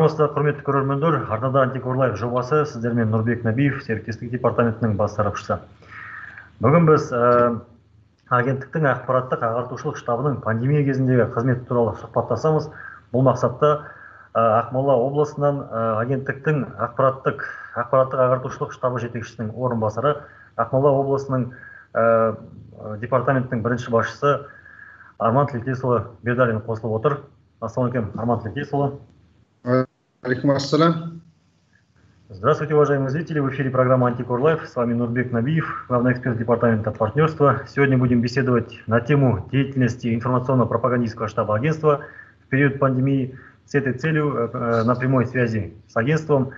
Саламатсыздар, құрметті көрермендер. Арнада антикорлайв жобасы сіздермен Нұрбек Набиев, серіктестік департаментінің бас сарапшысы. Бүгін біз агенттіктің ақпараттық ағартушылық штабының пандемия кезіндегі қызметі туралы сұхбаттасамыз. Бұл мақсатта Ақмола облысынан агенттіктің ақпараттық ағартушылық штабы жетекшісінің орынбасары, Ақмола облысының департаменттің бірінші басшысы Арман Тілекесұлы Бердалин қосылып отыр. Ассалаумалейкум, Арман Тілекесұлы. Алейкум ассалам. Здравствуйте, уважаемые зрители. В эфире программа Антикорлайв. С вами Нурбек Набиев, главный эксперт департамента партнерства. Сегодня будем беседовать на тему деятельности информационно-пропагандистского штаба агентства в период пандемии. С этой целью на прямой связи с агентством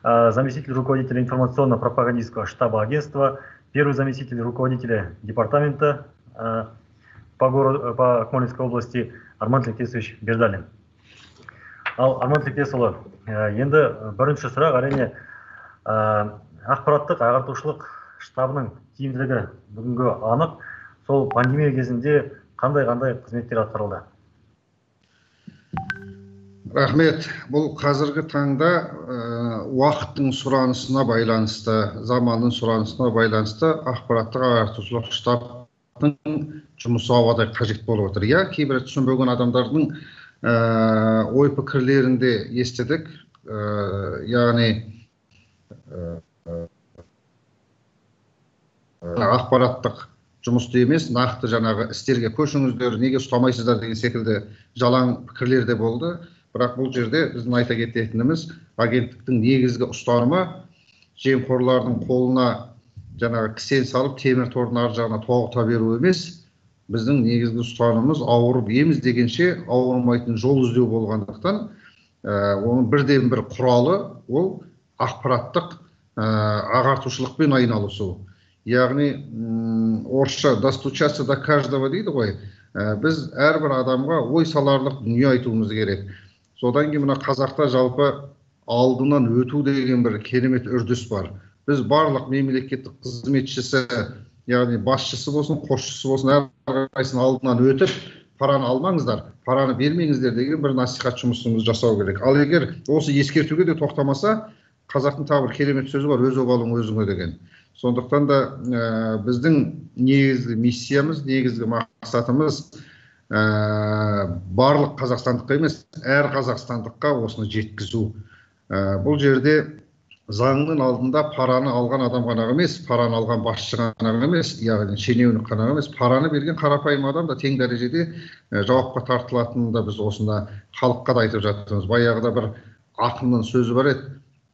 заместитель руководителя информационно-пропагандистского штаба агентства, первый заместитель руководителя департамента по Акмолинской области Арман Тілекесович Бердалин. Арман Тілекесұлы, енді бірінші сұрақ әрине ақпараттық ағартушылық штабының тиімділігі бүгінгі анық. Сол пандемия кезінде қандай қызметтер атқарылды? Рахмет. Бұл қазіргі таңда уақыттың сұранысына байланысты, заманның сұранысына байланысты ақпараттық ағартушылық штабтың жұмысы ауадай қажет болып отыр. Кейбір түсінбеген адамдардың ой пікірлерінде естідік, яғни ақпараттық жұмысты емес, нақты жаңағы істерге көшіңіздер, неге ұстамайсыздар деген секілді жалаң пікірлер де болды. Бірақ бұл жерде біздің айта кететініміз, агенттіктің негізгі ұстанымы жемқорлардың қолына жаңағы кісен салып, темір тордың ар жағына тоғыта беру емес. Біздің негізгі ұстанымыз ауырып еміз дегенше ауырмайтын жол іздеу болғандықтан, оның бірден бір құралы ол ақпараттық ағартушылықпен айналысу. Яғни орысша достучаться до каждого дейді ғой. Біз әрбір адамға ой саларлық дүние айтуымыз керек. Содан кейін мына қазақта жалпы алдынан өту деген бір керемет үрдіс бар. Біз барлық мемлекеттік қызметшісі, яғни басшысы болсын, қосшысы болсын, әрқайсының алдынан өтіп, параны алмаңыздар, параны бермеңіздер деген бір насихат жұмысымыз жасау керек. Ал егер осы ескертуге де тоқтамаса, қазақтың тағы бір керемет сөзі бар, өз обалың өзіңе деген. Сондықтан да біздің негізгі миссиямыз, негізгі мақсатымыз барлық қазақстандыққа емес, әр қазақстандыққа осыны жеткізу. Бұл жерде заңның алдында параны алған адам ғана емес, параны алған басшы ғана емес, яғни шенеунік қана емес, параны берген қарапайым адам да тең дәрежеде жауапқа тартылатынын да біз осында халыққа да айтып жатырмыз. Баяғыда бір ақынның сөзі бар еді,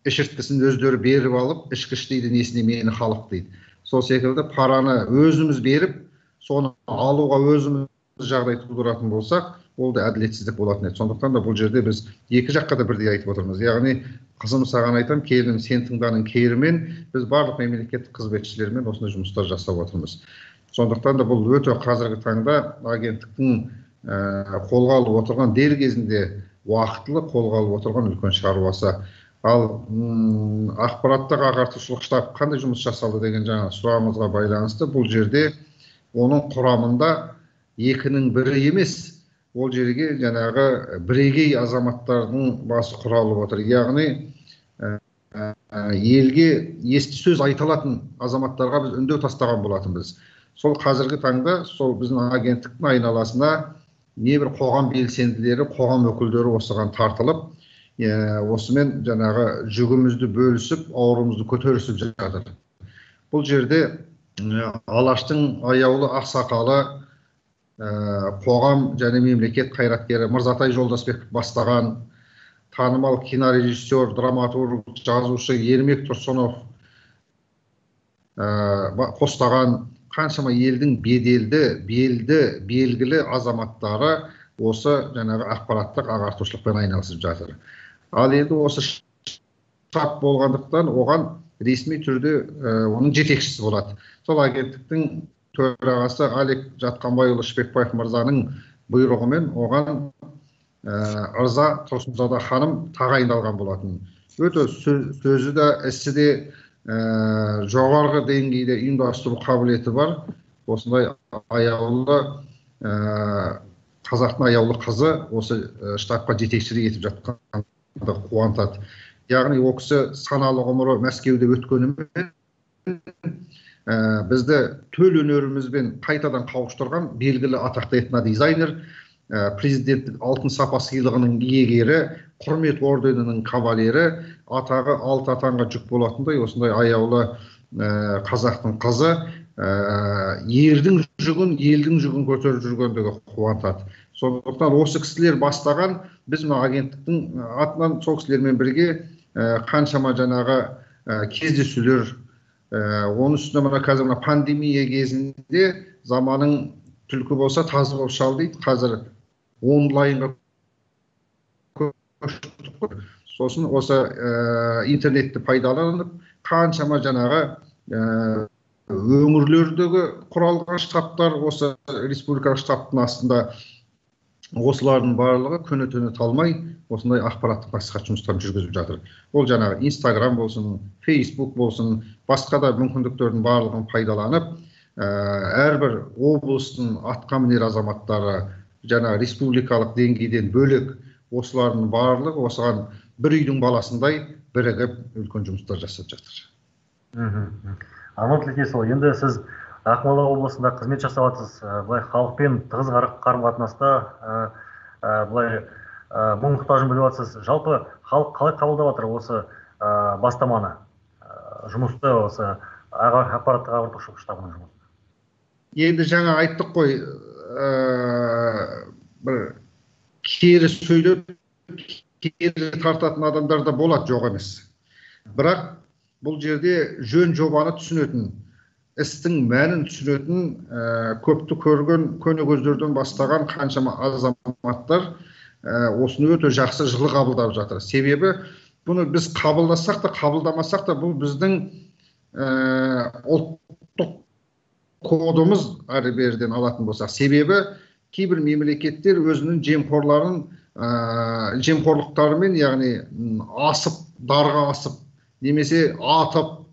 ішірткісін өздері беріп алып, ішкіш дейді, несіне мені халық дейді. Сол секілді параны өзіміз беріп, соны алуға өзіміз жағдай тудыратын болсақ, ол да әділетсіздік болатын еді. Сондықтан да бұл жерде біз екі жаққа да бірдей айтып отырмыз. Яғни қызым саған айтам, келін сен тыңданың керімен, біз барлық мемлекеттік қызметшілермен осындай жұмыстар жасап отырмыз. Сондықтан да бұл өте қазіргі таңда агенттіктің қолға алып отырған, дер кезінде уақытылы қолға алып отырған үлкен шаруасы. Ал ақпараттық ағартушылық штаб қандай жұмыс жасалды деген жаңа сұрағымызға байланысты, бұл жерде оның құрамында екінің бірі емес, ол жерге жаңағы бірегей азаматтардың басы құралып отыр. Яғни елге есті сөз айталатын азаматтарға біз үндеу тастаған болатынбыз. Сол қазіргі таңда сол біздің агенттіктің айналасына небір қоғам белсенділері, қоғам өкілдері осыған тартылып, осымен жаңағы жүгімізді бөлісіп, ауырымызды көтерісіп жатыр. Бұл жерде Алаштың аяулы ақсақалы, қоғам және мемлекет қайраткері Мырзатай Жолдасбеков бастаған, танымал кинорежиссер, драматург, жазушы Ермек Тұрсынов қостаған қаншама елдің белгілі азаматтары осы жаңағы ақпараттық ағартушылықпен айналысып жатыр. Ал енді осы штаб болғандықтан оған ресми түрде оның жетекшісі болады. Сол агенттіктің төрағасы Алик Жатқанбайұлы Шпекбаев мырзаның бұйрығымен оған Ырза Тұрсынзада ханым тағайындалған болатын. Өте сөзі де, ісі де жоғарғы деңгейде ұйымдастыру қабілеті бар. Осындай аяулы қазақтың аяулы қызы осы штабқа жетекшілік етіп жатқан қуантады. Яғни ол кісі саналы ғұмыры Мәскеуде өткенімен бізді төл өнерімізбен қайтадан қауыштырған белгілі атақты этнодизайнер, президент алтын сапа сыйлығының иегері, құрмет орденінің кавалері, атағы алты атанға жүк болатындай осындай аяулы қазақтың қызы, ердің жүгін, елдің жүгін көтеріп жүргендігі қуантады. Сондықтан осы кісілер бастаған, біз мына агенттіктің атынан сол кісілермен бірге қаншама жаңағы кездесулер, оның үстіне мына қазір мына пандемия кезінде заманың түлкі болса тазы болып шал дейді. Қазір онлайнға көштік. Сосын осы интернетті пайдаланып, қаншама жаңағы өңірлердегі құралған штабтар, осы республикалық штабтың астында осылардың барлығы күні түні талмай осындай ақпараттық насихат жұмыстарын жүргізіп жатыр. Ол жаңағы Instagram болсын, Facebook болсын, басқа да мүмкіндіктердің барлығын пайдаланып, әрбір облыстың атқамінер азаматтары жаңа республикалық деңгейден бөлек осылардың барлығы осыған бір үйдің баласындай бірігіп үлкен жұмыстар жасап жатыр. Арман Тілекесұлы, енді сіз Ақмола облысында қызмет жасап жатырсыз. Былай халықпен тығыз қарым-қатынаста былай мұң-мұқтажын біліп жатырсыз. Жалпы халық қалай қабылдап жатыр осы бастаманы, жұмысты, осы ақпараттық ағартушы штабының жұмысын? Енді жаңа айттық қой, бір кері сөйлеп, кері тартатын адамдар да болады, жоқ емес. Бірақ бұл жерде жөн жобаны түсінетін, істің мәнін түсінетін, көпті көрген көне көздерден бастаған қаншама азаматтар осыны өте жақсы жылы қабылдап жатыр. Себебі бұны біз қабылдасақ та, қабылдамасақ та, бұл біздің ұлттық кодымыз әрі беріден алатын болсақ. Себебі кейбір мемлекеттер өзінің жемқорлықтарымен, яғни асып, дарға асып, немесе атып,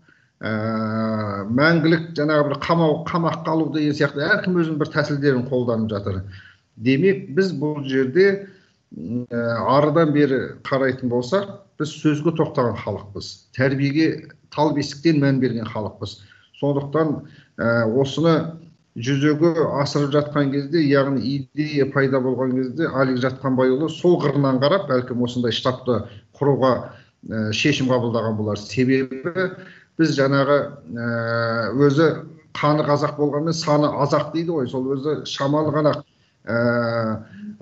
мәңгілік жаңағы бір қамаққа алу деген сияқты әркім өзінің бір тәсілдерін қолданып жатыр. Демек, біз бұл жерде арыдан бері қарайтын болсақ, біз сөзге тоқтаған халықпыз. Тәрбиеге тал бесіктен мән берген халықпыз. Сондықтан осыны жүзеге асырып жатқан кезде, яғни идея пайда болған кезде, Алик Жатқанбайұлы сол қырынан қарап, бәлкім осындай штабты құруға шешім қабылдаған болар. Себебі біз жаңағы өзі қаны қазақ болғанмен саны азақ дейді ғой. Сол өзі шамалы ғана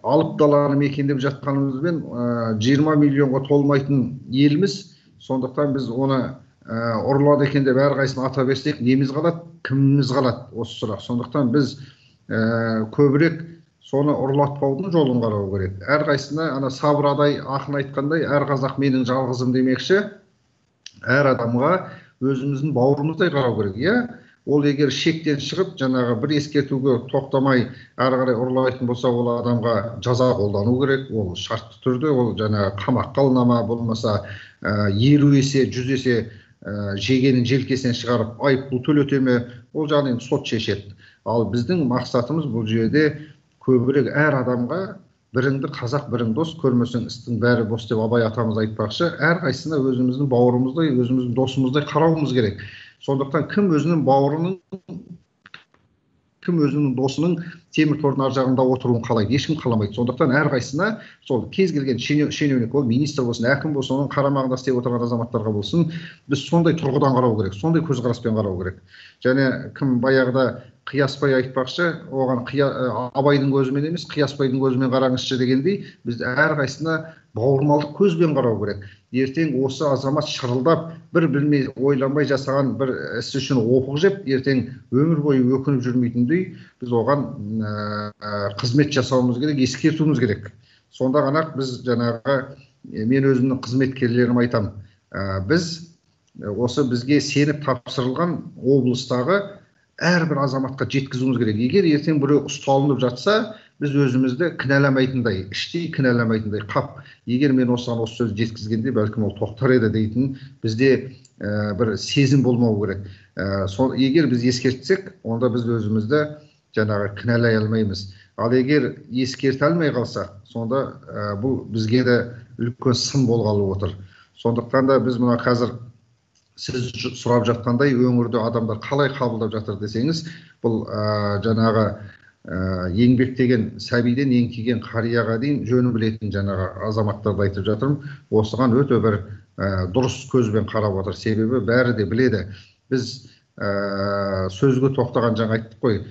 алып даланы мекендеп жатқанымызбен 20 миллионға толмайтын еліміз. Сондықтан біз оны ұрлады екен деп әрқайсысын ата берсек, неміз қалады, кіміміз қалады осы сұрақ. Сондықтан біз көбірек соны ұрлатпаудың жолын қарау керек. Әрқайсысына ана Сабырадай ақын айтқандай, әр қазақ менің жалғызым демекші, әр адамға өзіміздің бауырымыздай қарау керек. Ол егер шектен шығып, жаңағы бір ескертуге тоқтамай әрі қарай ұрлайтын болса, ол адамға жаза қолдану керек. Ол шартты түрде, ол жаңағы қамаққа алынама, болмаса 50 есе, 100 есе жегенін желкесінен шығарып айыппұл төлетеме, ол жағынан сот шешеді. Ал біздің мақсатымыз бұл жерде көбірек әр адамға біріңді қазақ, бірің дос, көрмесең істің бәрі бос деп Абай атамыз айтпақшы, әрқайсысына өзіміздің бауырымыздай, өзіміздің досымыздай қарауымыз керек. Сондықтан кім өзінің бауырының, кім өзінің досының темір тордың ар жағында отыруын қалайды, ешкім қаламайды. Сондықтан әрқайсысына сол кез келген шенеунік, ол министр болсын, әкім болсын, оның қарамағында істеп отырған азаматтарға болсын, біз сондай тұрғыдан қарау керек, сондай көзқараспен қарау керек. Және кім баяғыда Қиясбай айтпақшы, оған Абайдың көзімен емес, Қиясбайдың көзімен қараңызшы дегендей, біз әрқайсысына бауырмалдық көзбен қарау керек. Ертең осы азамат шырылдап, бір білмей ойланбай жасаған бір іс үшін опық жеп, ертең өмір бойы өкініп жүрмейтіндей, біз оған қызмет жасауымыз керек, ескертуіміз керек. Сонда ғана біз жаңағы, мен өзімнің қызметкерлерім айтам, біз осы бізге сеніп тапсырылған облыстағы әрбір азаматқа жеткізуіміз керек. Егер ертең біреу ұсталынып жатса, біз өзімізді кінәламайтындай, іштей кінәламайтындай қап, егер мен осыған осы сөз жеткізгенде, бәлкім ол тоқтар еді дейтін бізде бір сезім болмау керек. Егер біз ескертсек, онда біз өзімізді жаңағы кінәлай алмаймыз. Ал егер ескерте алмай қалсақ, сонда бұл бізге де үлкен сын болғалы отыр. Сондықтан да біз мына қазір сіз сұрап жатқандай өңірде адамдар қалай қабылдап жатыр десеңіз, бұл жаңағы еңбектеген сәбиден еңкейген қарияға дейін жөнін білетін жаңағы азаматтарды айтып жатырмын. Осыған өте бір дұрыс көзбен қарап отыр. Себебі бәрі де біледі. Біз сөзге тоқтаған жаңа айттық қой,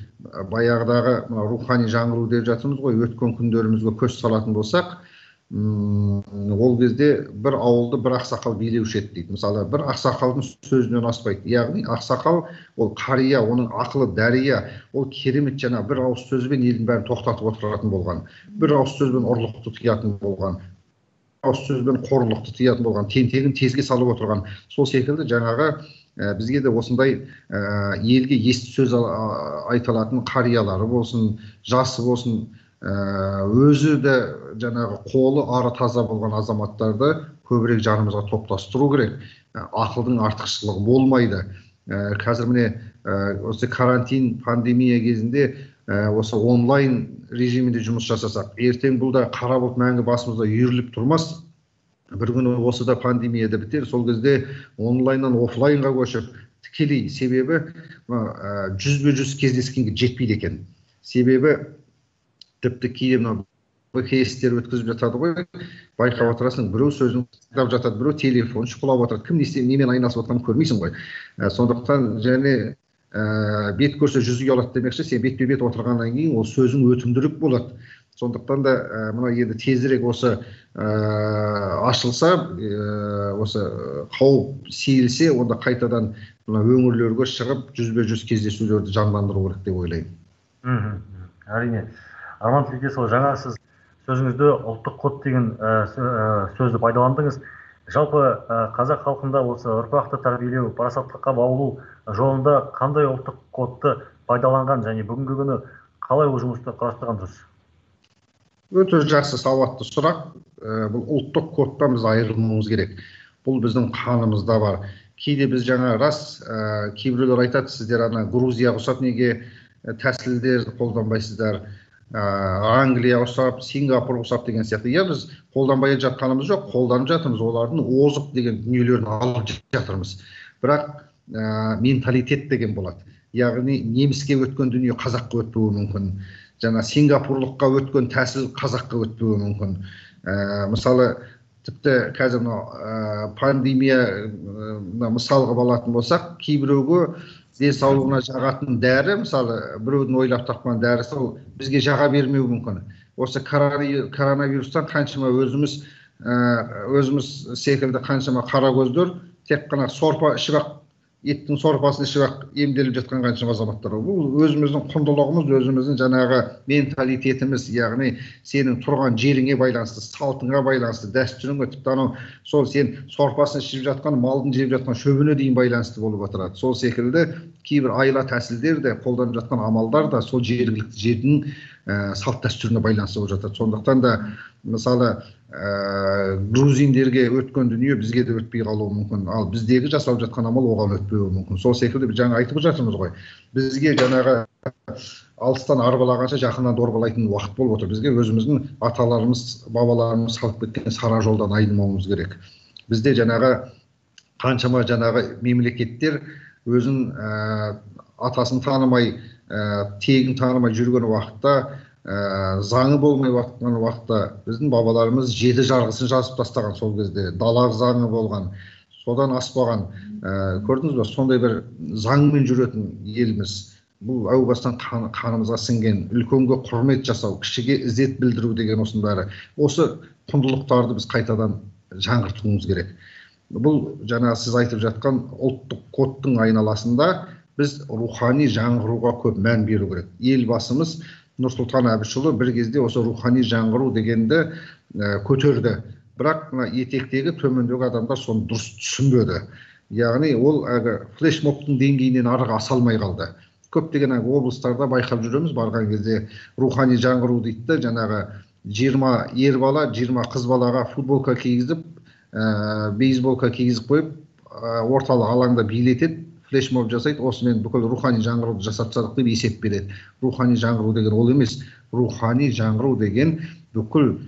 баяғыдағы рухани жаңғыру деп жатырмыз ғой, өткен күндерімізге көз салатын болсақ, ол кезде бір ауылды бір ақсақал билеуші еді дейді. Мысалы, бір ақсақалдың сөзінен аспайды. Яғни ақсақал ол қария, оның ақылы дәрия, ол керемет жаңа бір ауыз сөзбен елдің бәрін тоқтатып отыратын болған, бір ауыз сөзбен ұрлықты тыятын болған, ауыз сөзбен қорлықты тыятын болған, тентегін тезге салып отырған. Сол секілді жаңағы бізге де осындай елге есті сөз айта алатын қариялары болсын, жасы болсын, өзі де жаңағы қолы ары таза болған азаматтарды көбірек жанымызға топтастыру керек. Ақылдың артықшылығы болмайды. Қазір міне осы карантин, пандемия кезінде осы онлайн режимінде жұмыс жасасақ, ертең бұл да қара бұлт мәңгі басымызда үйіріліп тұрмас. Бір күні осы да пандемияда бітер. Сол кезде онлайннан офлайнға көшіп, тікелей, себебі жүзбе-жүз кездескенге жетпейді екен. Себебі тіпті кейде мына БКС-тер өткізіп жатады ғой, байқап отырасың, біреу сөзін тыңдап жатады, біреу телефон шұқылап отырады, кім немен айналысып отырғанын көрмейсің ғой. Сондықтан және бет көрсе жүзі ұялады демекші, сен бетпе-бет отырғаннан кейін ол сөзің өтімдірек болады. Сондықтан да мына енді тезірек осы ашылса, осы қауіп сейілсе, онда қайтадан мына өңірлерге шығып, жүзбе-жүз кездесулерді жандандыру керек деп ойлаймын. Әрине. Арман Тілекесұлы, жаңа сіз сөзіңізде ұлттық код деген сөзді пайдаландыңыз. Жалпы қазақ халқында осы ұрпақты тәрбиелеу, парасаттылыққа баулу жолында қандай ұлттық кодты пайдаланған және бүгінгі күні қалай ол жұмысты қарастырған дұрыс? Өте жақсы сауатты сұрақ. Бұл ұлттық кодтан біз айырылмауымыз керек. Бұл біздің қанымызда бар. Кейде біз жаңа рас, кейбіреулер айтады, сіздер ана Грузия ұқсап неге тәсілдерді қолданбайсыздар, Англия ұқсап, Сингапур ұқсап деген сияқты. Иә, біз қолданбай жатқанымыз жоқ, қолданып жатырмыз, олардың озық деген дүниелерін алып жатырмыз. Бірақ менталитет деген болады. Яғни неміске өткен дүние қазаққа өтпеуі мүмкін. Жаңа сингапурлыққа өткен тәсіл қазаққа өтпеуі мүмкін. Мысалы, тіпті қазір пандемия мысалға алатын болсақ, кейбіреуге денсаулығына жағатын дәрі, мысалы, біреудің ойлап тапқан дәрісі ол бізге жаға бермеуі мүмкін. Осы коронавирустан қаншама өзіміз секілді қаншама қара көздер тек қана сорпа ішіп, еттің сорпасын ішіп емделіп жатқан қаншама азаматтар. Бұл өзіміздің құндылығымыз, өзіміздің жаңағы менталитетіміз, яғни сенің тұрған жеріңе байланысты, салтыңа байланысты, дәстүріңе, тіпті анау сол сен сорпасын ішіп жатқан, малдың жеп жатқан шөбіне дейін байланысты болып отырады. Сол секілді кейбір айла тәсілдер де, қолданып жатқан амалдар да сол жергілікті жердің салт дәстүріне байланысты болып жатады. Сондықтан да мысалы грузиндерге өткен дүние бізге де өтпей қалуы мүмкін. Ал біздегі жасалып жатқан амал оған өтпеуі мүмкін. Сол секілді біз жаңа айтып жатырмыз ғой. Бізге жаңағы алыстан арбалағанша жақыннан дорбалайтын уақыт болып отыр. Бізге өзіміздің аталарымыз, бабаларымыз салып кеткен сара жолдан айнымауымыз керек. Бізде жаңағы қаншама жаңағы мемлекеттер өзін атасын танымай, тегін танымай жүрген уақытта, заңы болмай жатқан уақытта біздің бабаларымыз 7 жарғысын жазып тастаған. Сол кезде дала заңы болған, содан аспаған. Көрдіңіз бе, сондай бір заңмен жүретін еліміз. Бұл әу бастан қанымызға сіңген, үлкенге құрмет жасау, кішіге ізет білдіру деген осының бәрі. Осы құндылықтарды біз қайтадан жаңғыртуымыз керек. Бұл жаңа сіз айтып жатқан ұлттық кодтың айналасында біз рухани жаңғыруға көп мән беру керек. Елбасымыз Нұрсұлтан Әбішұлы бір кезде осы рухани жаңғыру дегенді көтерді. Бірақ етектегі төмендегі адамдар соны дұрыс түсінбеді. Яғни ол флешмобтың деңгейінен арыға аса алмай қалды. Көптеген облыстарда байқап жүреміз, барған кезде рухани жаңғыру дейді, жаңағы 20 ер бала, 20 қыз балаға футболка кигізіп, бейсболка кигізіп қойып, орталық алаңда билетеді, флешмоб жасайды, осымен бүкіл рухани жаңғыруды жасап тастадық деп есеп береді. Рухани жаңғыру деген ол емес. Рухани жаңғыру деген бүкіл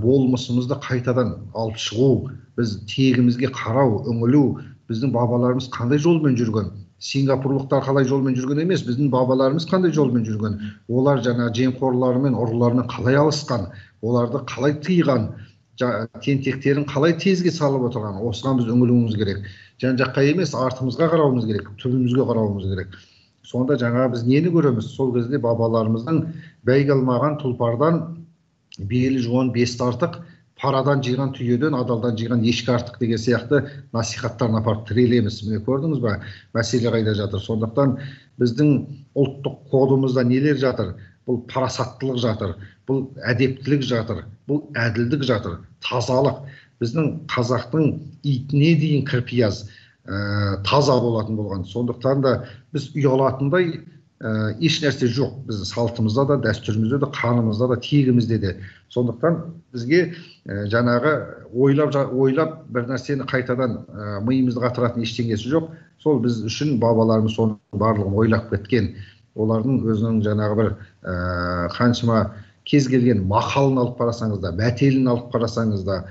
болмысымызды қайтадан алып шығу, біз тегімізге қарау, үңілу, біздің бабаларымыз қандай жолмен жүрген, сингапурлықтар қалай жолмен жүрген емес, біздің бабаларымыз қандай жолмен жүрген, олар жаңа жемқорлармен, ұрылармен қалай алысқан, оларды қалай тыйған, тентектерін қалай тезге салып отырған, осыған біз үңілуіміз керек. Жан жаққа емес, артымызға қарауымыз керек, түбімізге қарауымыз керек. Сонда жаңа біз нені көреміз? Сол кезде бабаларымыздың бәйге алмаған тұлпардан белі жуан бесті артық, парадан жиған түйеден, адалдан жиған ешкі артық деген сияқты насихаттарын апарып тірелеміз. Міне көрдіңіз ба? Мәселе қайда жатыр? Сондықтан біздің ұлттық кодымызда нелер жатыр? Бұл парасаттылық жатыр, бұл әдептілік жатыр, бұл әділдік жатыр, тазалық. Біздің қазақтың итіне дейін кірпияз, таза болатын болған. Сондықтан да біз ұялатындай еш нәрсе жоқ. Біздің салтымызда да, дәстүрімізде де, қанымызда да, тегімізде де. Сондықтан бізге жаңағы ойлап бір нәрсені қайтадан миымызды қатыратын ештеңесі жоқ. Сол біз үшін бабаларымыз соның барлығын ойлап кеткен. Олардың өзінің жаңағы бір қаншама кез келген мақалын алып қарасаңыз да, мәтелін алып қарасаңыз да,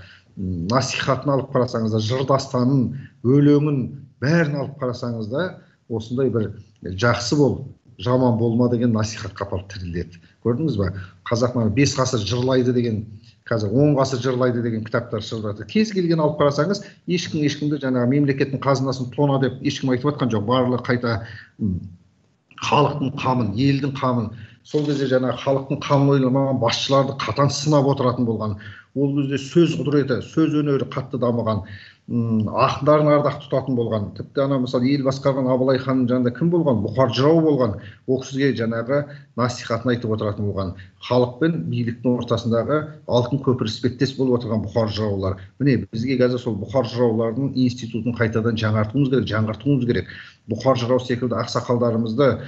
насихатын алып қарасаңыз да, жырдастанын, өлеңін бәрін алып қарасаңыз да, осындай бір жақсы бол, жаман болма деген насихатқа апарып тіреледі. Көрдіңіз ба? Қазақ 5 ғасыр жырлайды деген, қазір 10 ғасыр жырлайды деген кітаптар шығарды. Кез келген алып қарасаңыз, ешкімді жаңағы мемлекеттің қазынасын тона деп ешкім айтып жатқан жоқ. Барлығы қайта халықтың қамын, елдің қамын, сол кезде жаңағы халықтың қамын ойламаған басшыларды қатаң сынап отыратын болған. Ол кезде сөз құдіреті, сөз өнері қатты дамыған, ақындарын ардақ тұтатын болған. Тіпті мысалы ел басқарған Абылай ханның жанында кім болған? Бұқар жырау болған. Ол кісіге жаңағы насихатын айтып отыратын болған. Халық пен биліктің ортасындағы алтын көпір іспеттес болып отырған бұқар жыраулар. Міне бізге қазір сол бұқар жыраулардың институтын қайтадан жаңғыртуымыз керек. Бұқар жырау секілді ақсақалдарымызды,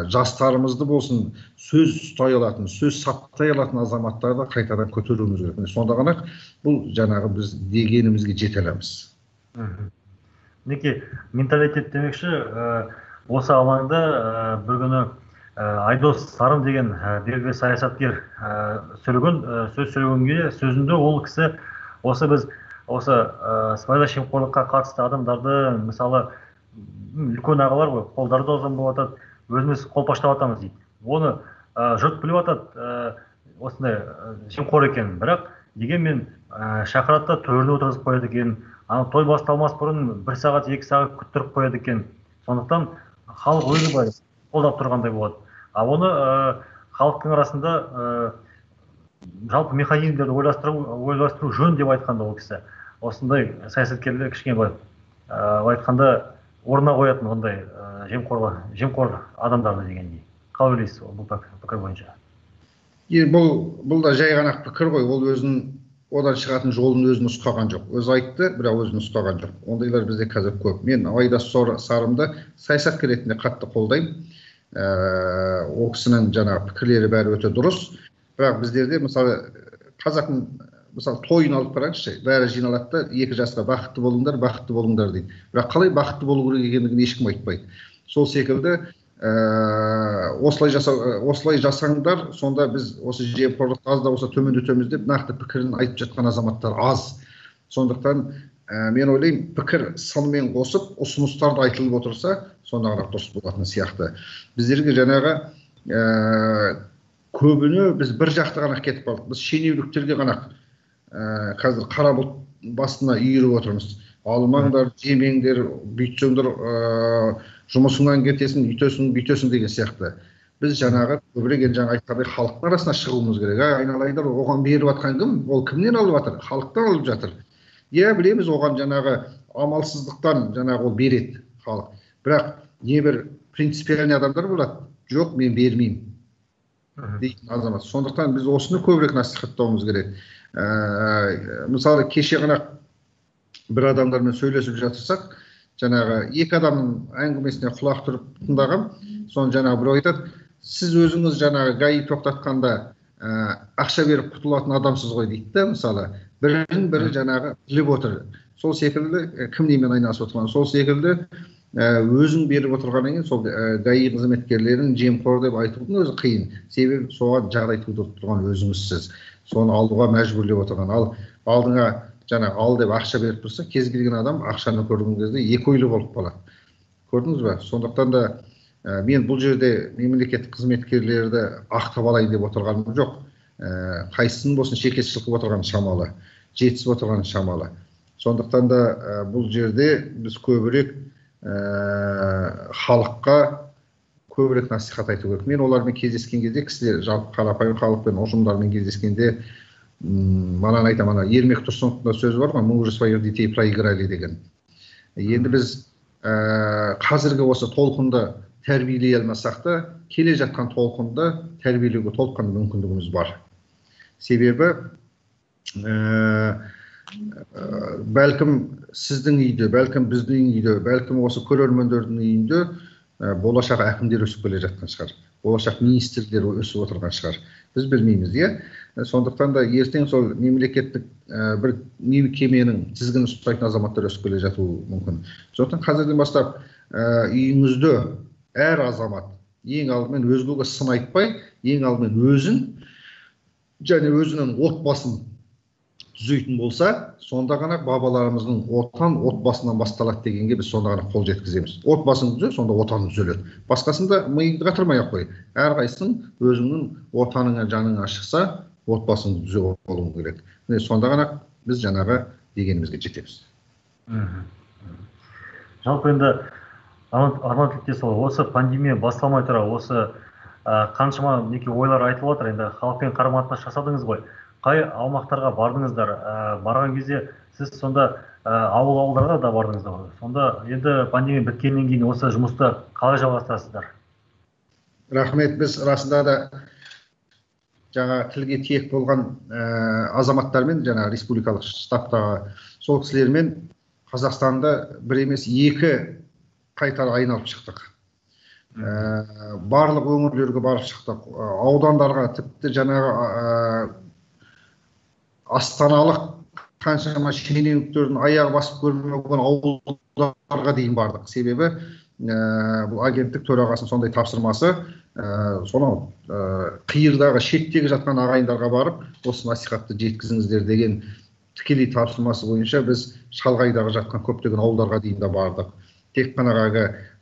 жастарымызды болсын, сөз ұстай алатын, сөз саптай алатын азаматтарды қайтадан көтеруіміз керек. Сонда ғана бұл жаңағы біз дегенімізге жете аламыз. Мінекей менталитет демекші, осы алаңда бір күні Айдос Сарым деген белгілі саясаткер сөз сөйлегенде, сөзінде ол кісі біз сыбайлас жемқорлыққа қатысты адамдарды, мысалы үлкен ағалар ғой, қолдары ұзын болып жатады, өзіміз қолпаштап атамыз дейді. Оны жұрт біліп атады, осындай жемқор екенін, бірақ дегенмен шақырады, төріне отырғызып қояды екен, той басталмас бұрын 1 сағат, 2 сағат күттіріп қояды екен. Сондықтан халық өзі бар қолдап тұрғандай болады. Оны халықтың арасында жалпы механизмдерді ойластыру жөн деп айтқанда ол кісі. Осындай саясаткерлер кішкене айтқанда орнына қоятын ондай жемқор адамдарды дегендей. Қалай ойлайсыз бұл пікір бойынша? Бұл да жай ғана пікір ғой, ол одан шығатын жолын өзін ұстаған жоқ. Өзі айтты, бірақ өзін ұстаған жоқ. Ондайлар бізде қазір көп. Мен Айдос Сарымды саясаткер ретінде қатты қолдаймын. Ол кісінің жаңағы пікірлері бәрі өте дұрыс. Бірақ біздерде мысалы қазақтың тойын алып қараңызшы, бәрі жиналады, 2 жасқа бақытты болыңдар дейді. Бірақ қалай бақытты болу керек екендігін ешкім айтпайды. Сол секілді осылай жасаңдар, сонда біз осы жемқорлықты аз да болса төмендетеміз деп нақты пікірін айтып жатқан азаматтар аз. Сондықтан мен ойлаймын, пікір сынмен қосып, ұсыныстарды айтылып отырса, сонда ғана дұрыс болатын сияқты. Біздерге жаңағы көбіне біз бір жақты ғана кетіп қалдық. Біз шенеуніктерге ғана қазір қара бұлт басына үйіріп отырмыз. Алмаңдар, жемеңдер, бүйтсеңдер, жұмысыңнан кетесің, бүйтесің деген сияқты. Біз жаңағы көбірек жаңа айтқандай халықтың арасына шығуымыз керек. Айналайындар, оған беріп жатқан кім? Ол кімнен алып жатыр? Халықтан алып жатыр. Білеміз, оған жаңағы амалсыздықтан жаңағы ол береді халық. Бірақ небір принципиальный адамдар болады. Жоқ, мен бермеймін дейтін азамат. Сондықтан біз осыны көбірек насихаттауымыз керек. Мысалы кеше ғана бір адамдармен сөйлесіп жатырсақ, жаңағы 2 адамның әңгімесіне құлақ түріп тыңдағам, соны жаңағы бір айтады, сіз өзіңіз жаңағы ГАИ тоқтатқанда ақша беріп құтылатын адамсыз ғой дейді да, мысалы, бірін бірі жаңағы біліп отыр. Сол секілді кім немен айналысып отырған, сол секілді өзің беріп отырғаннан кейін сол ГАИ қызметкерлерін жемқор деп айтудың өзі қиын. Себебі соған жағдай тудырып тұрған өзіңізсіз. Соны алуға мәжбүрлеп отырған. Ал алдыңа жаңа ал деп ақша беріп тұрса, кез келген адам ақшаны көрген кезде екі ойлы болып қалады. Көрдіңіз бе? Сондықтан да мен бұл жерде мемлекеттік қызметкерлерді ақтап алайын деп отырғаным жоқ. Қайсысын болсын шекесі шылқып отырған шамалы, жетісіп отырған шамалы. Сондықтан да бұл жерде біз көбірек халыққа көбірек насихат айту керек. Мен олармен кездескен кезде, кісілер жалпы қарапайым халықпен ұжымдармен кездескенде, маған айтамын, Ермек Тұрсыновтың сөзі бар ғой, мы уже своих детей проиграли деген. Енді біз қазіргі осы толқынды тәрбиелей алмасақ та, келе жатқан толқынды тәрбиелеуге толыққан мүмкіндігіміз бар. Себебі бәлкім сіздің үйде, бәлкім біздің үйде, бәлкім осы көрермендердің үйінде болашақ әкімдер өсіп келе жатқан шығар. Болашақ министрлер өсіп отырған шығар. Біз білмейміз, иә? Сондықтан да ертең сол мемлекеттік бір мекеменің тізгінін ұстайтын азаматтар өсіп келе жатуы мүмкін. Сондықтан қазірден бастап үйіңізде әр азамат ең алдымен өзгеге сын айтпай, ең алдымен өзін және өзінің отбасын түзейтін болса, сонда ғана бабаларымыздың отан отбасынан басталады дегенге біз сонда ғана қол жеткіземіз. Отбасын түзе, сонда отан түзеледі. Басқасында миыңды қатырмай-ақ қой. Әрқайсың өзіңнің отаныңа жаныңа шықса, отбасыңды түзе болуың керек. Сонда ғана біз жаңағы дегенімізге жетеміз. Жалпы енді Арман Тілектес, осы пандемия басталмай тұра, осы қаншама неке ойлар айтылып отыр, енді халықпен қарым-қатынас жасадыңыз ғой. Қай аумақтарға бардыңыздар? Барған кезде сіз сонда ауыл-ауылдарға да бардыңыздар. Сонда енді пандемия біткеннен кейін осы жұмысты қалай жалғастырасыздар? Рахмет, біз расында да жаңа тілге тиек болған азаматтармен, жаңа республикалық штабтағы сол кісілермен Қазақстанда бір емес екі қайтара айналып шықтық. Барлық өңірлерге барып шықтық. Аудандарға, тіпті жаңағы астаналық қаншама шенеуніктердің аяғы басып көрмеген ауылдарға дейін бардық. Себебі бұл агенттік төрағасының сондай тапсырмасы, сонау қиырдағы шеттегі жатқан ағайындарға барып, осы насихатты жеткізіңіздер деген тікелей тапсырмасы бойынша біз шалғайдағы жатқан көптеген ауылдарға дейін де бардық. Тек қана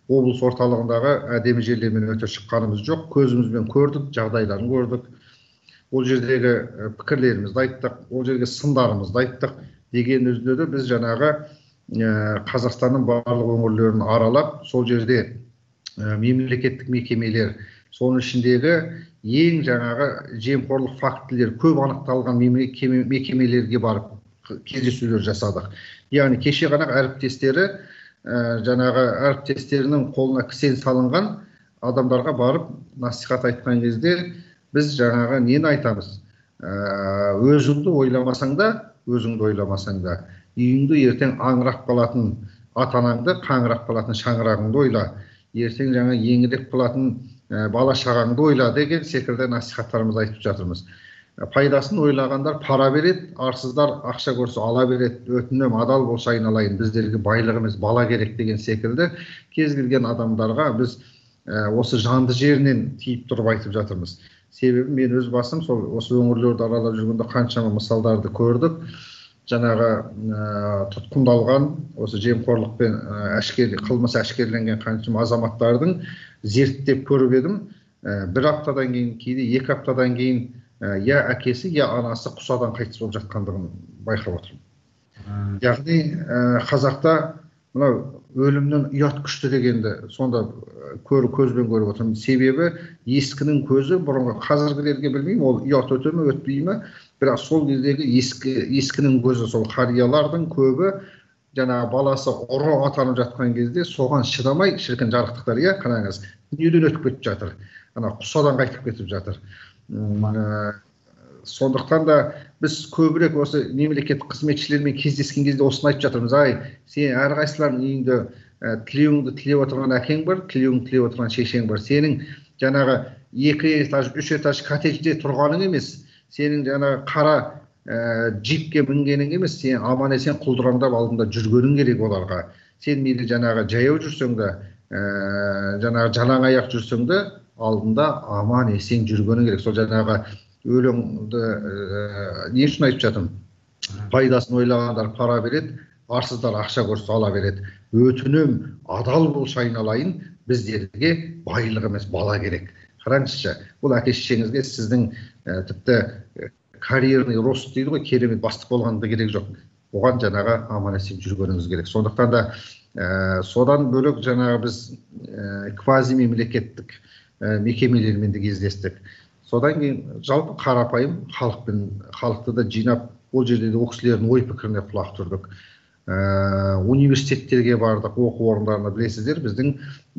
облыс орталығындағы әдемі жерлермен өте шыққанымыз жоқ, көзімізбен көрдік, жағдайларын көрдік. Ол жердегі пікірлерімізді айттық, ол жерге сындарымызды айттық деген өзінде біз жаңағы Қазақстанның барлық өңірлерін аралап, сол жерде мемлекеттік мекемелер, соның ішіндегі ең жаңағы жемқорлық фактілер көп анықталған мекемелерге барып кездесулер жасадық. Яғни кеше ғана әріптестері жаңағы әріптестерінің қолына кісен салынған адамдарға барып насихат айтқан кезде біз жаңағы нені айтамыз? Өзіңді ойламасаң да, үйіңді ертең аңырақ қалатын атанаңды, қаңырақ қалатын шаңырағыңды ойла, ертең жаңа еңірек қалатын бала шағаңды ойла деген секілді насихаттарымызды айтып жатырмыз. Пайдасын ойлағандар пара береді, арсыздар ақша көрсе ала береді, өтінем адал болса айналайын, біздерге байлық емес бала керек деген секілді кез келген адамдарға біз осы жанды жерінен тиіп тұрып айтып жатырмыз. Себебі мен өз басым осы өңірлерді аралап жүргенде қаншама мысалдарды көрдік. Жаңағы тұтқындалған, осы жемқорлықпен қылмыс әшкереленген қаншама азаматтардың зерттеп көріп едім. Бір аптадан кейін, кейде 2 аптадан кейін я әкесі, я анасы құсадан қайтыс болып жатқандығын байқап отырмын. Яғни қазақта мынау өлімнен ұят күшті дегенді сонда көзбен көріп отырмын. Себебі ескінің көзі бұрынғы, қазіргілерге білмеймін, ол ұят өте ме, өтпей ме, бірақ сол кездегі ескінің көзі, сол қариялардың көбі жаңағы баласы ұры атанып жатқан кезде соған шыдамай, шіркін жарықтықтар, иә, қараңыз, дүниеден өтіп кетіп жатыр, құсадан қайтып кетіп жатыр. Сондықтан да біз көбірек осы мемлекеттік қызметшілермен кездескен кезде осыны айтып жатырмыз. Сен әрқайсылардың үйінде тілеуіңді тілеп отырған әкең бар, тілеуіңді тілеп отырған шешең бар. Сенің жаңағы 2 этаж, 3 этаж коттеджде тұрғаның емес, сенің жаңағы қара джипке мінгенің емес, сен аман есен құлдыраңдап алдында жүргенің керек оларға. сен мейлі жаңағы жаяу жүрсең де жаңағы жалаң аяқ жүрсең де алдында аман есен жүргені керек. Сол жаңағы өлеңді не үшін айтып жатырмын? Пайдасын ойлағандар пара береді, арсыздар ақша көрсе ала береді. Өтінем, адал болшы айналайын, біздерге байлық емес бала керек. Қараңызшы, бұл әке-шешеңізге сіздің тіпті карьерный рост дейді ғой, керемет бастық болғанда керек жоқ. Оған жаңағы аман есен жүргеніңіз керек. Сондықтан да содан бөлек жаңағы біз квази мемлекеттік мекемелермен де кездестік. Содан кейін жалпы қарапайым халықты да жинап, ол жерде де кісілердің ой пікіріне құлақ түрдік. Университеттерге бардық, оқу орындарына, білесіздер, біздің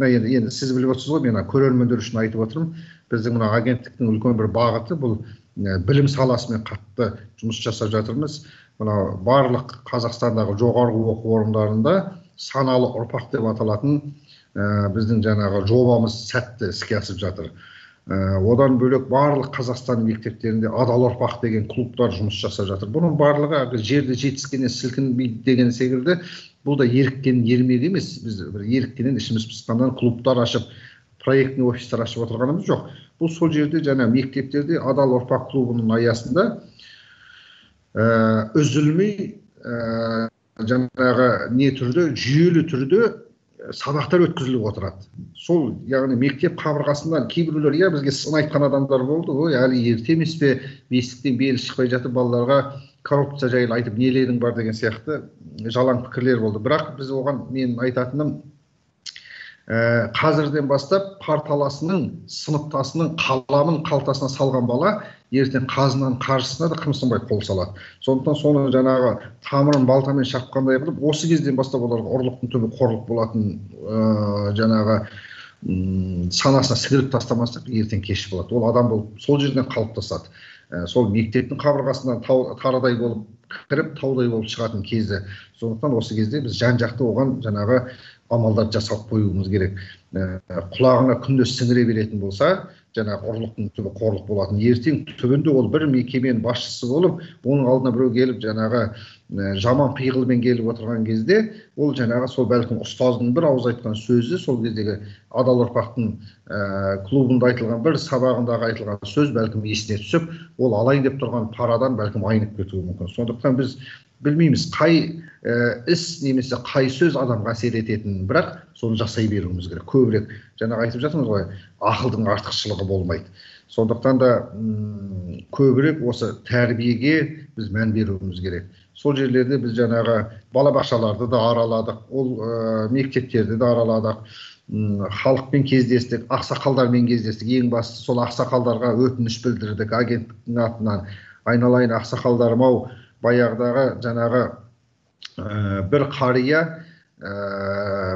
енді сіз біліп отырсыз ғой, мен көрермендер үшін айтып отырмын. Біздің мына агенттіктің үлкен бір бағыты бұл білім саласымен қатты жұмыс жасап жатырмыз. Мына барлық Қазақстандағы жоғарғы оқу орындарында саналы ұрпақ деп аталатын біздің жаңағы жобамыз сәтті іске асып жатыр. Одан бөлек барлық Қазақстан мектептерінде адал ұрпақ деген клубтар жұмыс жасап жатыр. Бұның барлығы жерде жетіскеннен сілкінбейді деген секілді, бұл да еріккен ермек емес. Біз бір еріккеннен ішіміз пысқаннан клубтар ашып, проектный офистер ашып отырғанымыз жоқ. Бұл сол жерде жаңа мектептерде адал ұрпақ клубының аясында үзілмей жаңағы не түрде, жүйелі түрде сабақтар өткізіліп отырады. Сол, яғни мектеп қабырғасынан кейбіреулер, иә, бізге сын айтқан адамдар болды, ой, әлі ерте емес пе, бесіктен белі шықпай жатып балаларға коррупция жайлы айтып нелерің бар деген сияқты жалаң пікірлер болды. Бірақ біз оған мен айтатыным, қазірден бастап парталасының, сыныптасының қаламын қалтасына салған бала ертең қазынан қаржысына да қымсынбай қол салады. Сондықтан соны жаңағы тамырын балтамен шапқандай қылып, осы кезден бастап оларға ұрлықтың түбі қорлық болатын жаңағы санасына сіңіріп тастамасақ, ертең кеш болады. Ол адам болып сол жерден қалыптасады. Сол мектептің қабырғасынан тарадай болып кіріп, таудай болып шығатын кезі. Сондықтан осы кезде біз жан-жақты оған жаңағы амалдар жасап қоюымыз керек. Құлағына күнде сіңіре беретін болса, жаңағы ұрлықтың түбі қорлық болатын. Ертең түбінде ол бір мекеменің басшысы болып, оның алдына біреу келіп, жаңағы жаман пиғылмен келіп отырған кезде, ол жаңағы сол бәлкім ұстаздың бір ауыз айтқан сөзі, сол кездегі адал ұрпақтың клубында айтылған бір сабағындағы айтылған сөз бәлкім есіне түсіп, ол алайын деп тұрған парадан бәлкім айнып кетуі мүмкін. Сондықтан біз білмейміз қай іс немесе қай сөз адамға әсер ететінін, бірақ соны жасай беруіміз керек. Көбірек жаңағы айтып жатырмыз ғой, ақылдың артықшылығы болмайды. Сондықтан да көбірек осы тәрбиеге біз мән беруіміз керек. Сол жерлерде біз жаңағы балабақшаларды да араладық, ол мектептерді де араладық, халықпен кездестік, ақсақалдармен кездестік. Ең бастысы сол ақсақалдарға өтініш білдірдік агенттіктің атынан. Айналайын ақсақалдарым-ау, баяғыдағы жаңағы бір қария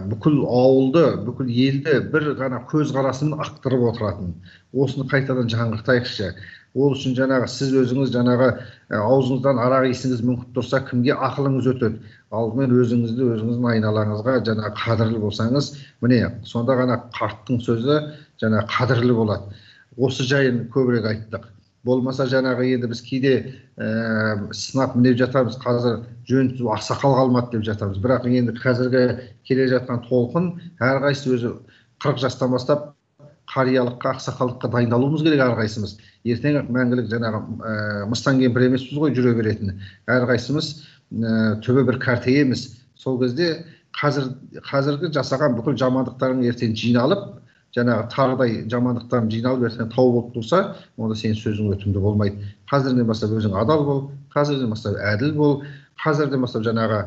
бүкіл ауылды, бүкіл елді бір ғана көз қарасымен ақтырып отыратын. Осыны қайтадан жаңғыртайықшы. Ол үшін жаңағы сіз өзіңіз жаңағы аузыңыздан арақ иісіңіз мүңкіп тұрса, кімге ақылыңыз өтеді? Алдымен өзіңізді, өзіңіздің айналаңызға жаңағы қадірлі болсаңыз, міне сонда ғана қарттың сөзі жаңағы қадірлі болады. Осы жайын көбірек айттық. Болмаса жаңағы енді біз кейде сынап мінеп жатамыз, қазір жөн түзу ақсақал қалмады деп жатамыз. Бірақ енді қазіргі келе жатқан толқын әрқайсысы өзі 40 жастан бастап қариялыққа, ақсақалдыққа дайындалуымыз керек әрқайсымыз. Ертең мәңгілік жаңағы мыстан кейін бір емеспіз ғой жүре беретін. Әрқайсымыз түбі бір кәртейеміз. Сол кезде қазіргі жасаған бүкіл жамандықтарың ертең жиналып, жаңағы тарыдай жамандықтан жиналып ертең тау болып тұрса, онда сенің сөзің өтімді болмайды. Қазірден бастап өзің адал бол, қазірден бастап әділ бол, қазірден бастап жаңағы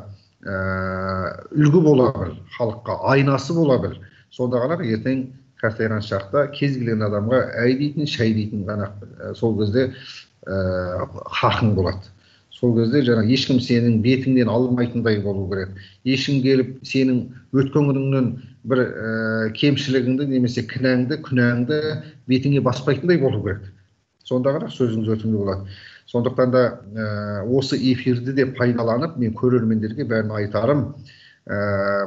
үлгі бола біл, халыққа айнасы бола біл. Сонда ғана ертең қартайған шақта кез келген адамға әй дейтін, шай дейтін ғана сол кезде хақың болады. Сол кезде жаңағы ешкім сенің бетіңнен алмайтындай болу керек. Ешкім келіп сенің өткен күніңнен бір кемшілігіңді немесе күнәңді бетіңе баспайтындай болу керек. Сонда ғана сөзіңіз өтімді болады. Сондықтан да осы эфирді де пайдаланып, мен көрермендерге бәрін айтарым.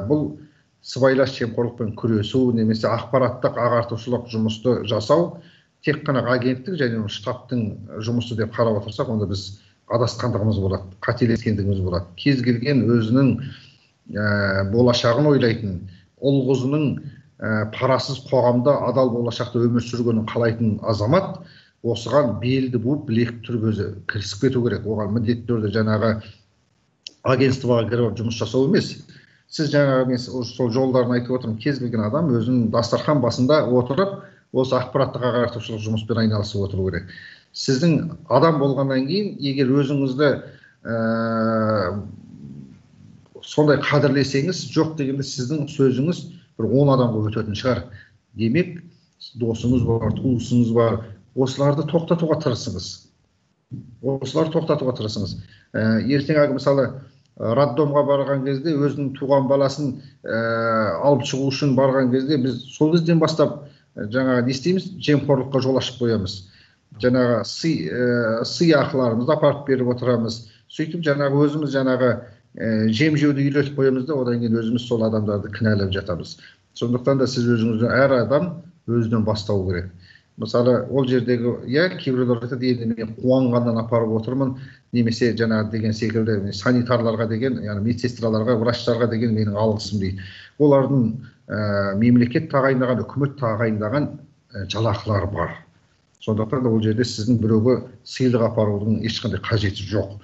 Бұл сыбайлас жемқорлықпен күресу немесе ақпараттық ағартушылық жұмысты жасау тек қана агенттік және штабтың жұмысы деп қарап отырсақ, онда біз адасқандығымыз болады, қателескендігіміз болады. Кез келген өзінің болашағын ойлайтын, ұл қызының парасыз қоғамда адал болашақта өмір сүргенін қалайтын азамат осыған белді буып білек түргізі кірісіп кету керек. Оған міндетті түрде жаңағы агентствоға кіріп жұмыс жасау емес. Сіз жаңағы мен сол жолдарын айтып отырмын, кез келген адам өзінің дастархан басында отырып осы ақпараттық ағартушылық жұмыспен айналысып отыру керек. Сіздің адам болғаннан кейін, егер өзіңізді сондай қадірлесеңіз, жоқ дегенде сіздің сөзіңіз бір 10 адамға өтетін шығар. Демек, досыңыз бар, туысыңыз бар, осыларды тоқтатуға тырысыңыз. Ертең мысалы роддомға барған кезде, өзінің туған баласын алып шығу үшін барған кезде, біз сол кезден бастап жаңағы не істейміз? Жемқорлыққа жол ашып қоямыз. Жаңағы сый ақыларымызды апарып беріп отырамыз. Сөйтіп жаңағы өзіміз жаңағы жем жеуді үйретіп қоямыз да, одан кейін өзіміз сол адамдарды кінәлап жатамыз. Сондықтан да сіз өзіңізден, әр адам өзінен бастау керек. Мысалы, ол жердегі, кейбіреулер айтады, енді мен қуанғаннан апарып отырмын, немесе жаңағы деген секілді санитарларға деген, яғни медсестраларға, врачтарға деген менің алғысым дейді. Олардың мемлекет тағайындаған, үкімет тағайындаған жалақылары бар. Сондықтан да ол жерде сіздің біреуге сыйлық апарудың ешқандай қажеті жоқ.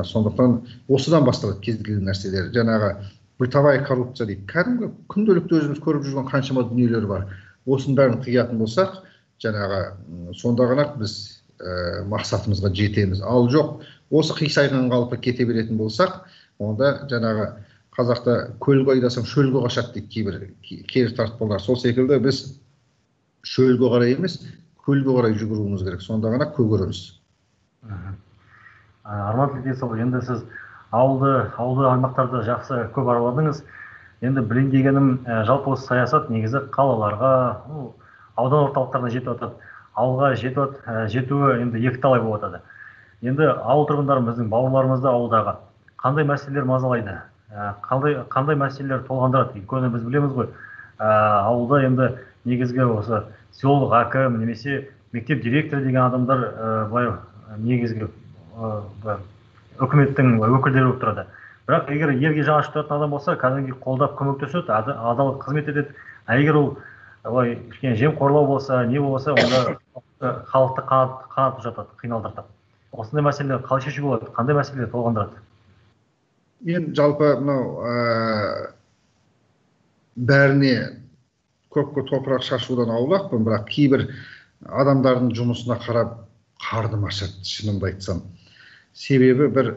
Сондықтан осыдан басталады кез келген нәрселер. Жаңағы бытовая коррупция дейді. Кәдімгі күнделікті өзіміз көріп жүрген қаншама дүниелер бар. Осының бәрін қиятын болсақ, жаңағы сонда ғана біз мақсатымызға жетеміз. Ал жоқ, осы қисайған қалпы кете беретін болсақ, онда жаңағы қазақта көлге айдасаң шөлге қашады дейді кейбір кері тартпалар. Сол секілді біз шөлге қарай емес, көлге қарай жүгіруіміз керек. Сонда ғана көгереміз. Арман Тілдесұлы, енді сіз ауылды аймақтарды жақсы көп араладыңыз. Енді білейін дегенім, жалпы осы саясат негізі қалаларға, аудан орталықтарына жетіп жатады. Ауылға жетуі енді екі талай болып жатады. Енді ауыл тұрғындары, біздің бауырларымызды ауылдағы қандай мәселелер мазалайды? Қандай мәселелер толғандырады? Өйткені біз білеміз ғой, ауылда енді негізгі осы селолық әкім немесе мектеп директоры деген адамдар негізгі үкіметтің өкілдері болып тұрады. Бірақ егер елге жаны ашып тұратын адам болса, кәдімгі қолдап көмектеседі, адал қызмет етеді. Егер ол жемқорлау болса, не болса, онда халықты қанатып жатады, қиналдыртады. Осындай мәселелер қалай шешуге болады? Қандай мәселелер толғандырады? Мен жалпы мынау бәріне көпке топырақ шашудан аулақпын, бірақ кейбір адамдардың жұмысына қарап қарным ашады, шынымды айтсам. Себебі бір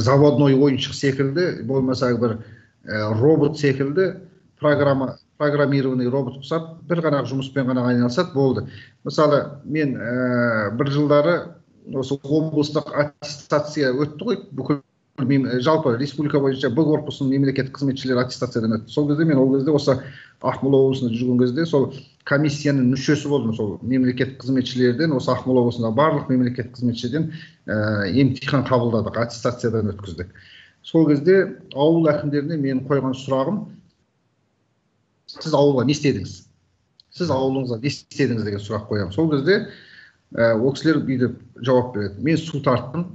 заводной ойыншық секілді, болмаса бір робот секілді, программированный робот құсап, бір ғана жұмыспен ғана айналысады, болды. Мысалы, мен бір жылдары осы облыстық аттестация өтті ғой, бүкіл жалпы республика бойынша Б корпусының мемлекеттік қызметшілері аттестациядан өтті. Сол кезде мен ол кезде осы Ақмола облысында жүрген кезде сол комиссияның мүшесі болдым. Сол мемлекеттік қызметшілерден, осы Ақмола облысында барлық мемлекеттік қызметшіден емтихан қабылдадық, аттестациядан өткіздік. Сол кезде ауыл әкімдеріне мен қойған сұрағым: сіз ауылға не істедіңіз? Сіз ауылыңызға не істедіңіз деген сұрақ қоямын. Сол кезде ол кісілер бүйтіп жауап береді: мен су тарттым,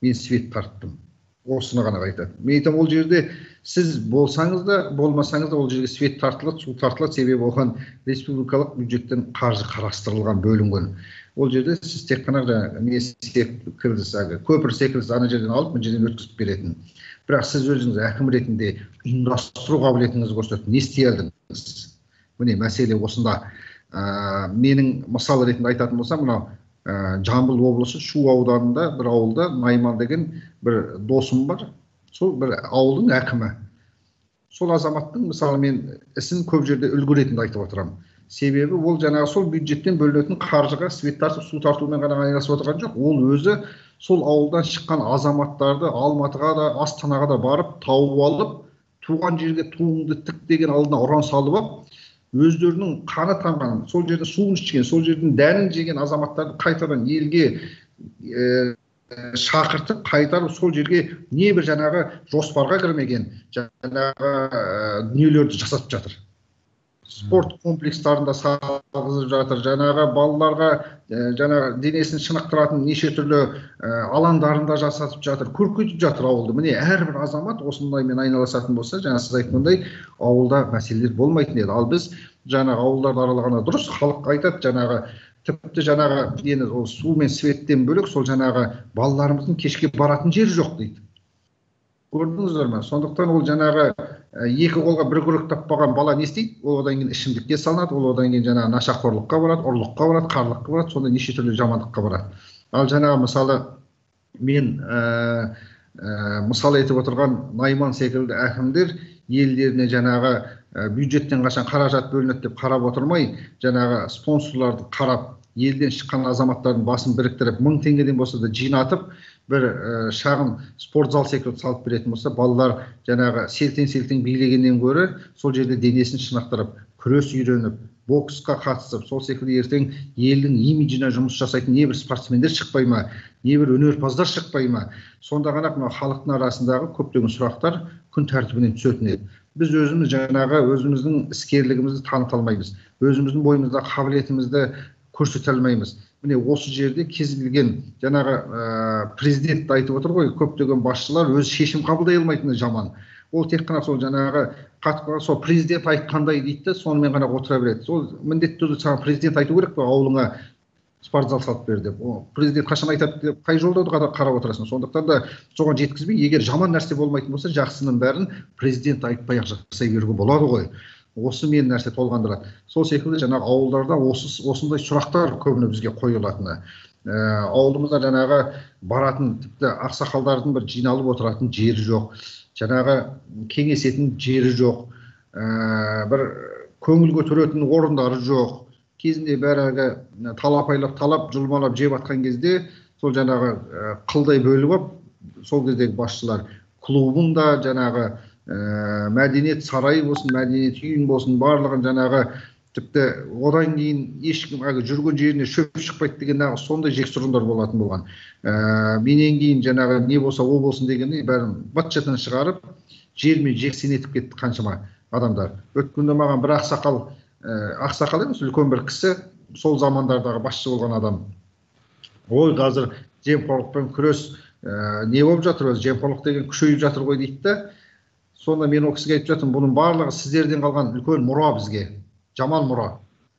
мен свет тарттым. Осыны ғана айтады. Мен айтамын, ол жерде сіз болсаңыз да, болмасаңыз да ол жерге свет тартылады, су тартылады, себебі оған республикалық бюджеттен қаржы қарастырылған, бөлінген. Ол жерде сіз тек қана көпір секілді ана жерден алып, мына жерден өткізіп беретін. Бірақ сіз өзіңіз әкім ретінде ұйымдастыру қабілетіңізді көрсетіп, не істей алдыңыз? Міне мәселе осында. Менің мысал ретінде айтатын болсам, мынау Жамбыл облысы Шу ауданында бір ауылда Найман деген бір досым бар. Сол бір ауылдың әкімі. Сол азаматтың мысалы мен ісін көп жерде үлгі ретінде айтып отырамын. Себебі ол жаңағы сол бюджеттен бөлінетін қаржыға свет тартып, су тартумен ғана айналысып отырған жоқ. Ол өзі сол ауылдан шыққан азаматтарды Алматыға да, Астанаға да барып тауып алып, туған жерге туыңды тік деген алдына ұран салып алып, өздерінің қаны тамған, сол жерде суын ішкен, сол жердің дәнін жеген азаматтарды қайтадан елге шақыртып, қайтарып, сол жерге небір жаңағы жоспарға кірмеген жаңағы дүниелерді жасатып жатыр. спорт комплекстарында салғызып жатыр. Жаңағы балаларға жаңағы денесін шынықтыратын неше түрлі алаңдарында жасатып жатыр, көркейтіп жатыр ауылды. Міне әрбір азамат осындаймен айналысатын болса, жаңа сіз айтқандай ауылда мәселелер болмайтын еді. Ал біз жаңағы ауылдарды аралағанда дұрыс, халық айтады жаңағы тіпті жаңағы енді ол су мен светтен бөлек сол жаңағы балаларымыздың кешке баратын жері жоқ дейді. Көрдіңіздер ме? Сондықтан ол жаңағы екі қолға бір күрек таппаған бала не істейді? Ол одан кейін ішімдікке салынады, ол одан кейін жаңағы нашақорлыққа барады, ұрлыққа барады, қарлыққа барады, сонда неше түрлі жамандыққа барады. Ал жаңағы мысалы мен мысал етіп отырған Найман секілді әкімдер елдеріне жаңағы бюджеттен қашан қаражат бөлінеді деп қарап отырмай, жаңағы спонсорларды қарап, елден шыққан азаматтардың басын біріктіріп, 1000 теңгеден болса да жинатып, бір шағын спорт зал секілді салып беретін болса, балалар жаңағы селтең билегеннен гөрі сол жерде денесін шынықтырып, күрес үйреніп, боксқа қатысып, сол секілді ертең елдің имиджіне жұмыс жасайтын небір спортсмендер шықпай ма, небір өнерпаздар шықпай ма, сонда ғана мына халықтың арасындағы көптеген сұрақтар күн тәртібінен түсетін еді. Біз өзіміз жаңағы өзіміздің іскерлігімізді таныта алмаймыз, өзіміздің бойымызда қабілетімізді көрсете алмаймыз. Міне осы жерде кез келген жаңағы президент айтып отыр ғой, көптеген басшылар өз шешім қабылдай алмайтыны жаман. Ол тек қана сол жаңағы сол президент айтқандай дейді, сонымен ғана отыра береді. Сол міндетті түрде саған президент айту керек пе, ауылыңа спортзал салып бер деп. Президент қашан айтады деп қай жолдауды қарап отырасың. Сондықтан да соған жеткізбей, егер жаман нәрсе болмайтын болса, жақсының бәрін президент айтпай-ақ жасай беруге болады ғой. Осы мен нәрсе толғандырады. Сол секілді жаңағы ауылдарда осындай сұрақтар көбіне бізге қойылатыны. Ауылымызда жаңағы баратын, тіпті ақсақалдардың бір жиналып отыратын жері жоқ. Жаңағы кеңесетін жері жоқ. Бір көңіл көтеретін орындары жоқ. Кезінде бәрі талапайлап, жұлмалап жеп атқан кезде сол жаңағы қылдай бөліп алып, сол кездегі басшылар клубында жаңағы мәдениет сарайы болсын, мәдениет үйін болсын, барлығын жаңағы тіпті одан кейін ешкім жүрген жеріне шөп шықпайды деген сондай жексұрындар болатын болған. Менен кейін жаңағы не болса о болсын дегенде бәрін быт-шытын шығарып, жермен жексен етіп кетті қаншама адамдар. Өткенде маған бір ақсақал емес, үлкен бір кісі, сол замандардағы басшы болған адам. Ой, қазір жемқорлықпен күрес не болып жатыр, жемқорлық деген күшейіп жатыр ғой дейді да. Сонда мен ол кісіге айтып жатырмын, бұның барлығы сіздерден қалған үлкен мұра бізге, жаман мұра.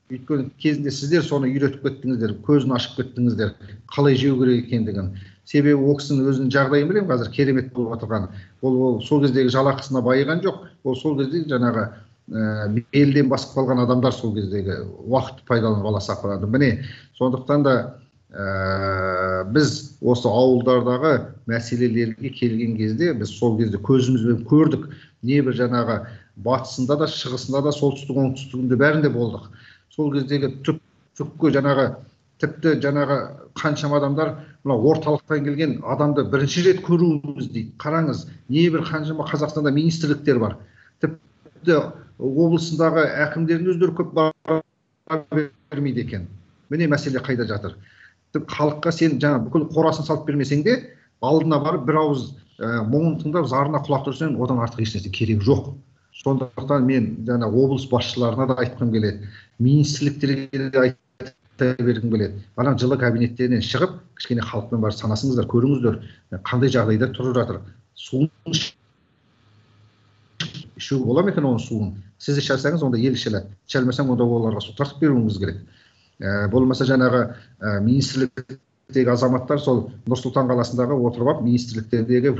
Өйткені кезінде сіздер соны үйретіп кеттіңіздер, көзін ашып кеттіңіздер, қалай жеу керек екендігін. Себебі ол кісінің өзінің жағдайын білемін, қазір керемет болып отырған. Ол сол кездегі жалақысына байыған жоқ, ол сол кездегі жаңағы белден басып қалған адамдар сол кездегі уақытты пайдаланып ала сақырады. Міне, сондықтан да біз осы ауылдардағы мәселелерге келген кезде біз сол кезде көзімізбен көрдік. Небір жаңағы батысында да, шығысында да, солтүстік оңтүстігінде бәрінде болдық. Сол кездегі түпкі жаңағы тіпті жаңағы қаншама адамдар мына орталықтан келген адамды бірінші рет көруіміз дейді. Қараңыз, небір қаншама Қазақстанда министрліктер бар. Тіпті облысындағы әкімдердің өздері көп бара бермейді екен. Міне мәселе қайда жатыр. Халыққа сен жаңа бүкіл қорасын салып бермесең де, алдына барып бір ауыз мұңын тыңдап, зарына құлақ түрсең, одан артық ешнәрсе керек жоқ. Сондықтан мен жаңа облыс басшыларына да айтқым келеді, министрліктерге де айта бергім келеді. Ана жылы кабинеттерінен шығып, кішкене халықпен барып санасыңыздар, көріңіздер, қандай жағдайда тұрып жатыр. Суын ішу бола ма екен оның суын? Сіз іше алсаңыз, онда ел іше алады. Іше алмасаң, онда оларға су тартып беруіңіз керек. Болмаса жаңағы министрліктегі азаматтар сол Нұр-Сұлтан қаласындағы отырып алып, министрліктердегі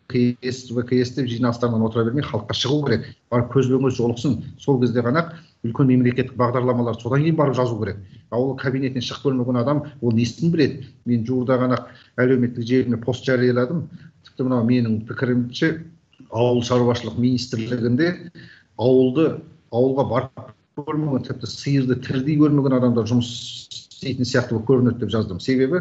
ВКС деп жиналыстарынан отыра бермей, халыққа шығу керек. Барып көзбен-көз жолықсын. Сол кезде ғана үлкен мемлекеттік бағдарламалар содан кейін барып жазу керек. Ауыл кабинетінен шығып көрмеген адам ол несін біледі? Мен жуырда ғана әлеуметтік желіме пост жарияладым. Тіпті мынау менің пікірімше, ауыл шаруашылық министрлігінде ауылға барып көрмеген, тіпті сиырды тірідей көрмеген адамдар жұмыс істейтін сияқты көрінеді деп жаздым. Себебі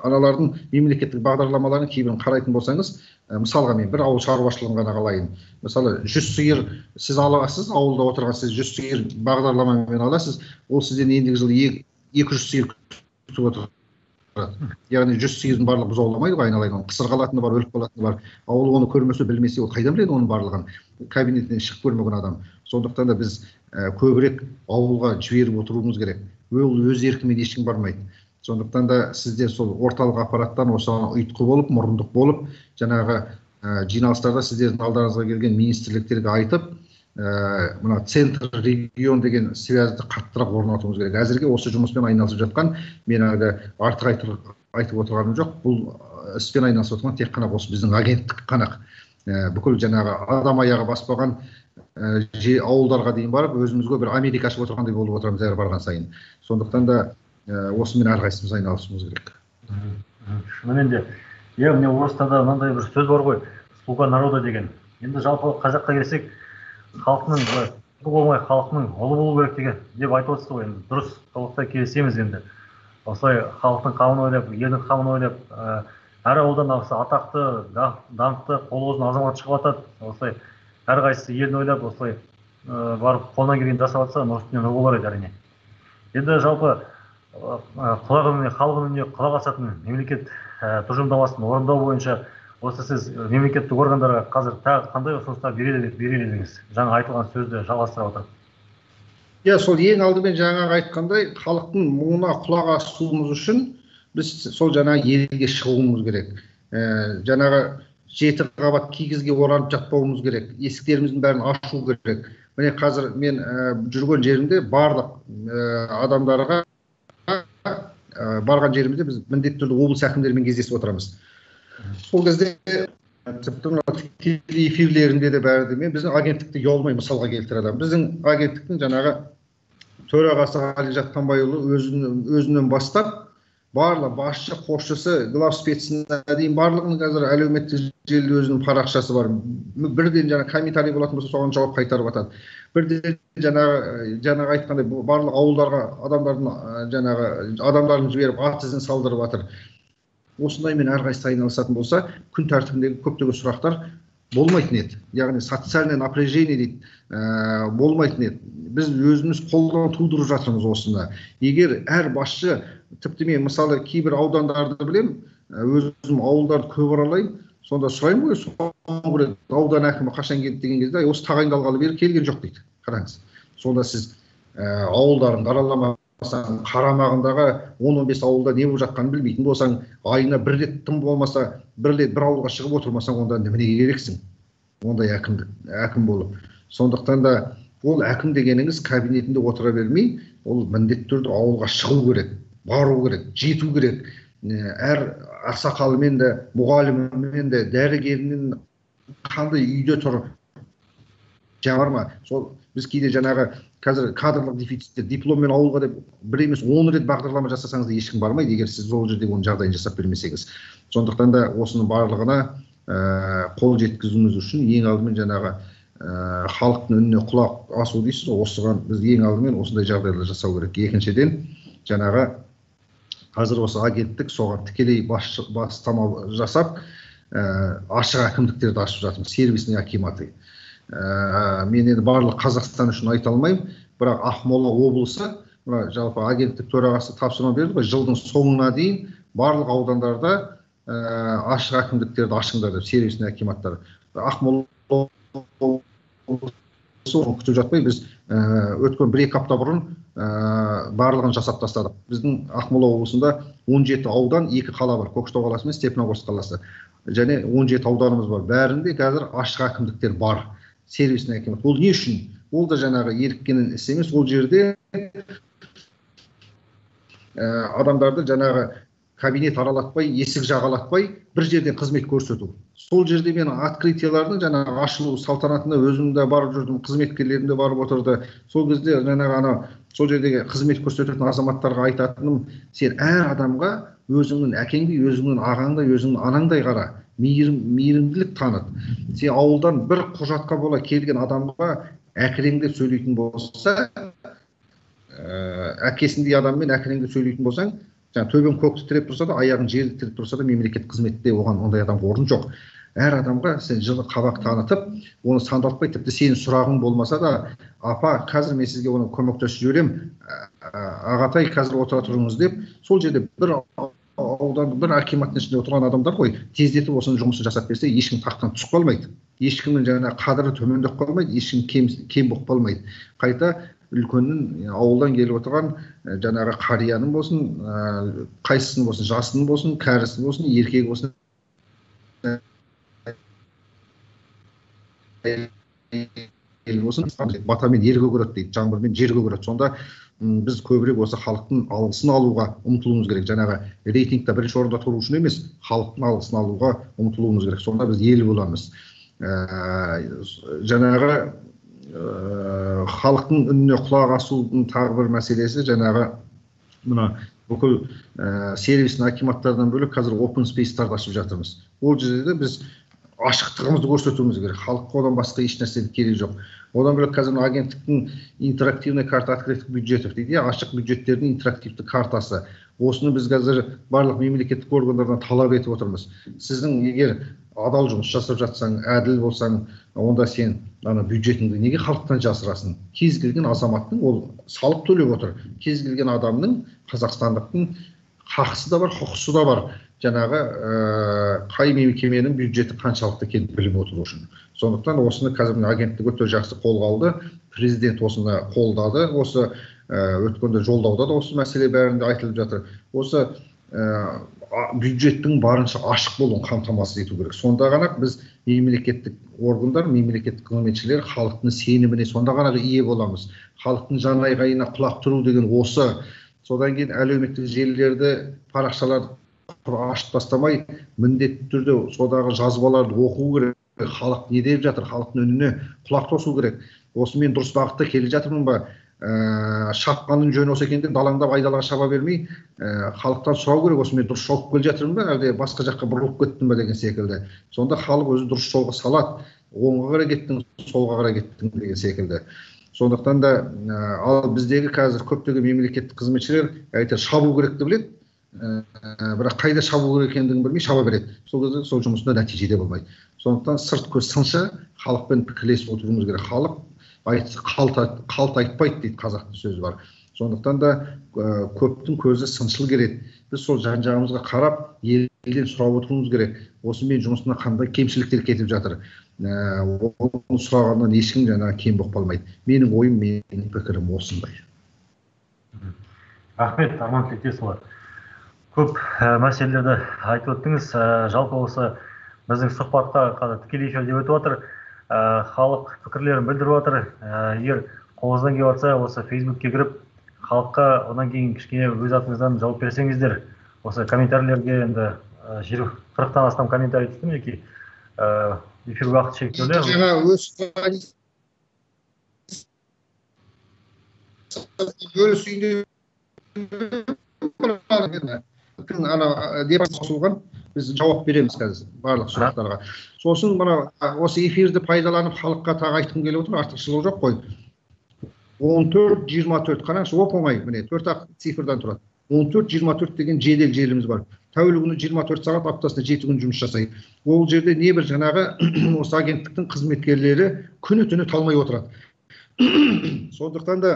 аналардың мемлекеттік бағдарламаларын кейбірін қарайтын болсаңыз, мысалға мен бір ауыл шаруашылығын ғана қалайын. Мысалы 100 сиыр сіз аласыз, ауылда отырған сіз 100 сиыр бағдарламамен аласыз, ол сізден ендігі жылы 200 сиыр күтіп отыр. яғни 100 сиырдың барлығы бұзауламайды ғой айналайын, қысыр қалатыны бар, өліп қалатыны бар. Ауыл оны көрмесе, білмесе, ол қайдан біледі оның барлығын? Кабинетінен шығып көрмеген адам. Сондықтан да біз көбірек ауылға жіберіп отыруымыз керек. Ол өз еркімен ешкім бармайды. Сондықтан да сіздер сол орталық аппараттан осыған ұйытқы болып, мұрындық болып, жаңағы жиналыстарда сіздердің алдарыңызға келген министрліктерге айтып, мына центр регион деген связьді қаттырақ орнатуымыз керек. Әзірге осы жұмыспен айналысып жатқан, мен әлгі артық айтып отырғаным жоқ. Бұл іспен айналысып отырған тек қана осы біздің агенттік қана. Бүкіл жаңағы адам аяғы баспаған ауылдарға дейін барып, өзімізге бір Америка ашып отырғандай болып отырамыз әр барған сайын. Сондықтан да осымен әрқайсымыз айналысуымыз керек. Шынымен де, міне орыстарда мынандай бір сөз бар ғой, слуга народа деген. Енді жалпы қазаққа келсек, халқының болмай халқының ұлы болу керек деген деп айтып отырсыз ғой. Енді дұрыс, толықтай келісеміз енді. Осылай халықтың қамын ойлап, елдің қамын ойлап, әр ауылдан атақты, даңқты, қолы ұзын азамат шығып жатады. Осылай әрқайсысы елін ойлап, осылай барып қолынан келгенін жасап жатса, үстінен болар еді әрине. Енді жалпы халық үніне құлақ асатын мемлекет тұжырымдамасын орындау бойынша осы сіз мемлекеттік органдарға қазір тағы қандай ұсыныстар берер едіңіз? Жаңа айтылған сөзді жалғастыра отырып. Сол ең алдымен жаңағы айтқандай, халықтың мұңына құлақ асуымыз үшін біз сол жаңағы елге шығуымыз керек. Жаңағы 7 қабат кигізге оранып жатпауымыз керек. Есіктеріміздің бәрін ашу керек. Міне қазір мен жүрген жерімде барлық адамдарға барған жерімізде біз міндетті түрде облыс әкімдерімен кездесіп отырамыз. Сол кезде тікелей эфирлерінде де бәрі де мен біздің агенттікті ұялмай мысалға келтіреді. Біздің агенттіктің жаңағы төрағасы Ғали Жатқанбайұлы өзінен бастап барлық басшы, қосшысы, главспеціне дейін барлығының қазір әлеуметтік желіде өзінің парақшасы бар. Бірден жаңа комментарий болатын болса, соған жауап қайтарып жатады. Бірден жаңағы айтқандай барлық ауылдарға адамдарын жіберіп ат ізін салдырып жатыр. Осындаймен әрқайсысы айналысатын болса, күн тәртібіндегі көптеген сұрақтар болмайтын еді. Яғни социальное напряжение дейді, болмайтын еді. Біз өзіміз қолдан тудырып жатырмыз осында. Егер әр басшы, тіпті мен мысалы кейбір аудандарды білем, өзім ауылдарды көп аралаймын, сонда сұраймын ғой, соңғы рет аудан әкімі қашан келді деген кезде, осы тағайындалғалы бері келген жоқ дейді. Қараңыз. Сонда сіз ауылдарын қарамағындағы 10-15 ауылда не болып жатқанын білмейтін болсаң, айына бір рет тым болмаса, бір ауылға шығып отырмасаң, онда неменеге керексің? Ондай әкім болып. Сондықтан да ол әкім дегеніңіз кабинетінде отыра бермей, ол міндетті түрде ауылға шығу керек, бару керек, жету керек. Әр ақсақалымен де, мұғалімімен де, дәрігерінен қандай үйде тұр, бар ма? Сол біз кейде жаңағы қазір кадрлық дефицитте дипломмен ауылға деп бір емес 10 рет бағдарлама жасасаңыз да ешкім бармайды, егер сіз ол жерде оның жағдайын жасап бермесеңіз. Сондықтан да осының барлығына қол жеткізуіміз үшін ең алдымен жаңағы халықтың үніне құлақ асу дейсіз, осыған біз ең алдымен осындай жағдайлар жасау керек. Екіншіден, жаңағы қазір осы агенттік соған тікелей бастама жасап, ашық әкімдіктерді ашып жатырмыз, сервисный акиматы. Мен енді барлық Қазақстан үшін айта алмаймын, бірақ Ақмола облысы, жалпы агенттік төрағасы тапсырма берді ғой, жылдың соңына дейін барлық аудандарда ашық әкімдіктерді ашыңдар деп, сервисный акиматтар. Ақмола облысы күтіп жатпай, біз өткен 1-2 апта бұрын барлығын жасап тастадық. Біздің Ақмола облысында 17 аудан, 2 қала бар, Көкшетау қаласы мен Степногорск қаласы. Және 17 ауданымыз бар. Бәрінде қазір ашық әкімдіктер бар. Сервисный акимат. Ол не үшін? Ол да жаңағы еріккенін іс емес. Ол жерде адамдарды жаңағы кабинет аралатпай, есік жағалатпай, бір жерден қызмет көрсету. Сол жерде мен открытиялардың жаңағы ашылу салтанатына өзім де барып жүрдім, қызметкерлерім де барып отырды. Сол кезде жаңағы сол жердегі қызмет көрсететін азаматтарға айтатыным, сен әр адамға өзіңнің әкеңдей, өзіңнің ағаңдай, өзіңнің анаңдай қара, мейірімділік таныт. Сен ауылдан бір құжатқа бола келген адамға әкіреңдеп сөйлейтін болса, әкесіндей адаммен әкіреңдеп сөйлейтін болсаң, төбен көкті тіреп тұрса да, аяғын жерді тіреп тұрса да, мемлекет қызметте оған ондай адамға орын жоқ. Әр адамға сен жылы қабақ танытып, оны сандалтпай, тіпті сенің сұрағың болмаса да, апа, қазір мен сізге оны көмектесіп жіберем, ағатай, қазір отыра тұрыңыз деп, сол жерде бір аудандық бір акиматтың ішінде отырған адамдар ғой, тездетіп осының жұмысын жасап берсе, ешкім тақтан түсіп қалмайды. Ешкімнің жаңа қадірі төмендеп қалмайды, ешкім кем болып қалмайды. Қайта үлкеннің ауылдан келіп отырған жаңағы қарияның болсын, қайсысының болсын, жасының болсын, кәрісінің болсын, еркегі болсын, батамен ер көгереді дейді, жаңбырмен жер көгереді. Сонда біз көбірек осы халықтың алғысын алуға ұмтылуымыз керек. Жаңағы рейтингте бірінші орында тұру үшін емес, халықтың алғысын алуға ұмтылуымыз керек. Сонда біз ел боламыз. Жаңағы халықтың үніне құлақ асудың тағы бір мәселесі, жаңағы мына бүкіл сервисін акиматтардан бөлек қазір open space-тарды ашып жатырмыз. Ол жерде біз ашықтығымызды көрсетуіміз керек. Халыққа одан басқа еш нәрсе керек жоқ. Одан бөлек қазір агенттіктің интерактивный карта открытых бюджетов дейді, ашық бюджеттердің интерактивті картасы. Осыны біз қазір барлық мемлекеттік органдардан талап етіп отырмыз. Сіздің егер адал жұмыс жасап жатсаң, әділ болсаң, онда сен бюджетіңді неге халықтан жасырасың? Кез келген азаматтың ол салық төлеп отыр. Кез келген адамның, қазақстандықтың хақысы да бар, құқысы да бар. Жаңағы қай мекеменің бюджеті қаншалықты екенін біліп отыру үшін. Сондықтан осыны қазір агенттік өте жақсы қолға алды. Президент осыны қолдады. Осы өткенде жолдауда да осы мәселе бәрінде айтылып жатыр. Осы бюджеттің барынша ашық болуын қамтамасыз ету керек. Сонда ғана біз мемлекеттік органдар, мемлекеттік қызметшілер халықтың сеніміне сонда ғана ие боламыз. Халықтың жан айғайына құлақ түру деген осы. Содан кейін әлеуметтік желілерді, парақшаларды ашып тастамай, міндетті түрде содағы жазбаларды оқу керек. Халық не деп жатыр, халықтың үніне құлақ тосу керек. Осы мен дұрыс бағытта келе жатырмын ба? Шапқаның жөні осы екен деп далаңдап айдалаға шаба бермей, халықтан сұрау керек, осы мен дұрыс шауып келе жатырмын ба, әлде басқа жаққа бұрылып кеттім ба деген секілді. Сонда халық өзі дұрыс жолға салады. Оңға қарай кеттің, солға қарай кеттің деген секілді. Сондықтан да ал біздегі қазір көптеген мемлекеттік қызметшілер әйтеуір шабу керекті біледі. Бірақ қайда шабу керек екендігін білмей шаба береді. Сол кезде сол жұмысында нәтижеде болмайды. Сондықтан сырт көз сыншы, халықпен пікірлесіп отыруымыз керек. Халық қалт айтпайды дейді, қазақтың сөзі бар. Сондықтан да көптің көзі сыншыл керек. Біз сол жан-жағымызға қарап, елден сұрап отыруымыз керек. Осы мен жұмысына қандай кемшіліктер кетіп жатыр. Оны сұрағаннан ешкім жаңа кем болып қалмайды. Менің ойым, менің пікірім осындай. Рахмет, Арман Тектесұлы. Көп мәселелерді айтып өттіңіз. Жалпы осы біздің сұхбатқа тікелей эфирде өтіп отыр. Халық пікірлерін білдіріп отыр. Егер қолыңыздан келіп жатса, осы Фейсбукке кіріп, халыққа одан кейін кішкене өз атыңыздан жауап берсеңіздер, осы комментарийлерге енді 40-тан астам комментарий түсті мінекей. Эфир уақыт шектеулі. Жаңа өз бөлісуінде деп қосылған, біз жауап береміз қазір барлық сұрақтарға. Сосын осы эфирді пайдаланып халыққа тағы айтқым келіп отыр, артықшылығы жоқ қой. 14-24, қараңызшы, оп-оңай, міне 4-ақ цифрдан тұрады. 14-24 деген жедел желіміз бар. Тәулігіне 24 сағат, аптасына 7 күн жұмыс жасайды. Ол жерде небір жаңағы осы агенттіктің қызметкерлері күні-түні талмай отырады. Сондықтан да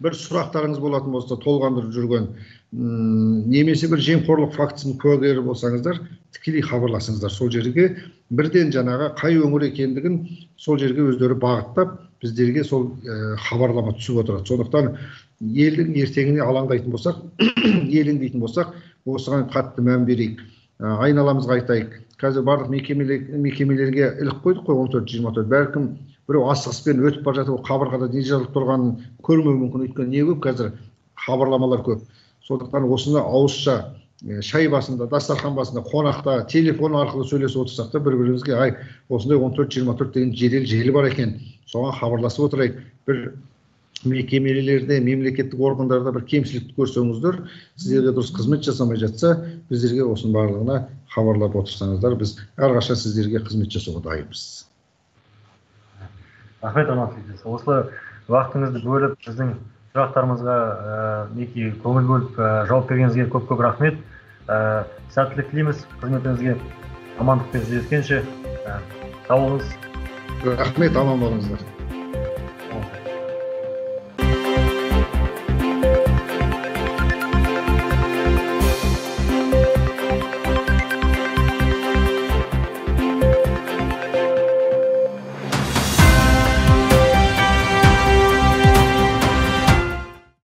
бір сұрақтарыңыз болатын болса, толғандырып жүрген, немесе бір жемқорлық фактісінің куәгері болсаңыздар, тікелей хабарласыңыздар. Сол жерге бірден жаңағы қай өңір екендігін сол жерге өздері бағыттап, біздерге сол хабарлама түсіп отырады. Сондықтан елдің ертеңіне алаңдайтын болсақ, елеңдейтін болсақ, осыған қатты мән берейік. Айналамызға айтайық. Қазір барлық мекемелерге ілік қойдық қой 14-24. Бәлкім біреу асығыспен өтіп бара жатып, қабырғада не жазылып тұрғанын көрмеуі мүмкін. Өйткені не көп қазір хабарламалар көп. Сондықтан осыны ауызша шай басында, дастархан басында, қонақта, телефон арқылы сөйлесіп отырсақ та бір-бірімізге, ай, осындай 14-24 деген жедел желі бар екен. Соған хабарласып отырайық. Bir mekemелерде, мемлекеттік органдарда бір кемшілікті көрсеңіздер, сіздерге дұрыс қызмет жасамай жатса, біздерге осының барлығына хабарлап отырсаңыздар, біз әрқашан сіздерге қызмет жасауға дайынбыз. Рахмет, Арман Тектесұлы. Осылай уақытыңызды бөліп, біздің сұрақтарымызға көңіл бөліп жауап бергеніңізге көп-көп рахмет. Сәттілік тілейміз, қызметіңізге амандықпен жүздескенше. Сау болыңыз. Рахмет, аман болыңыздар.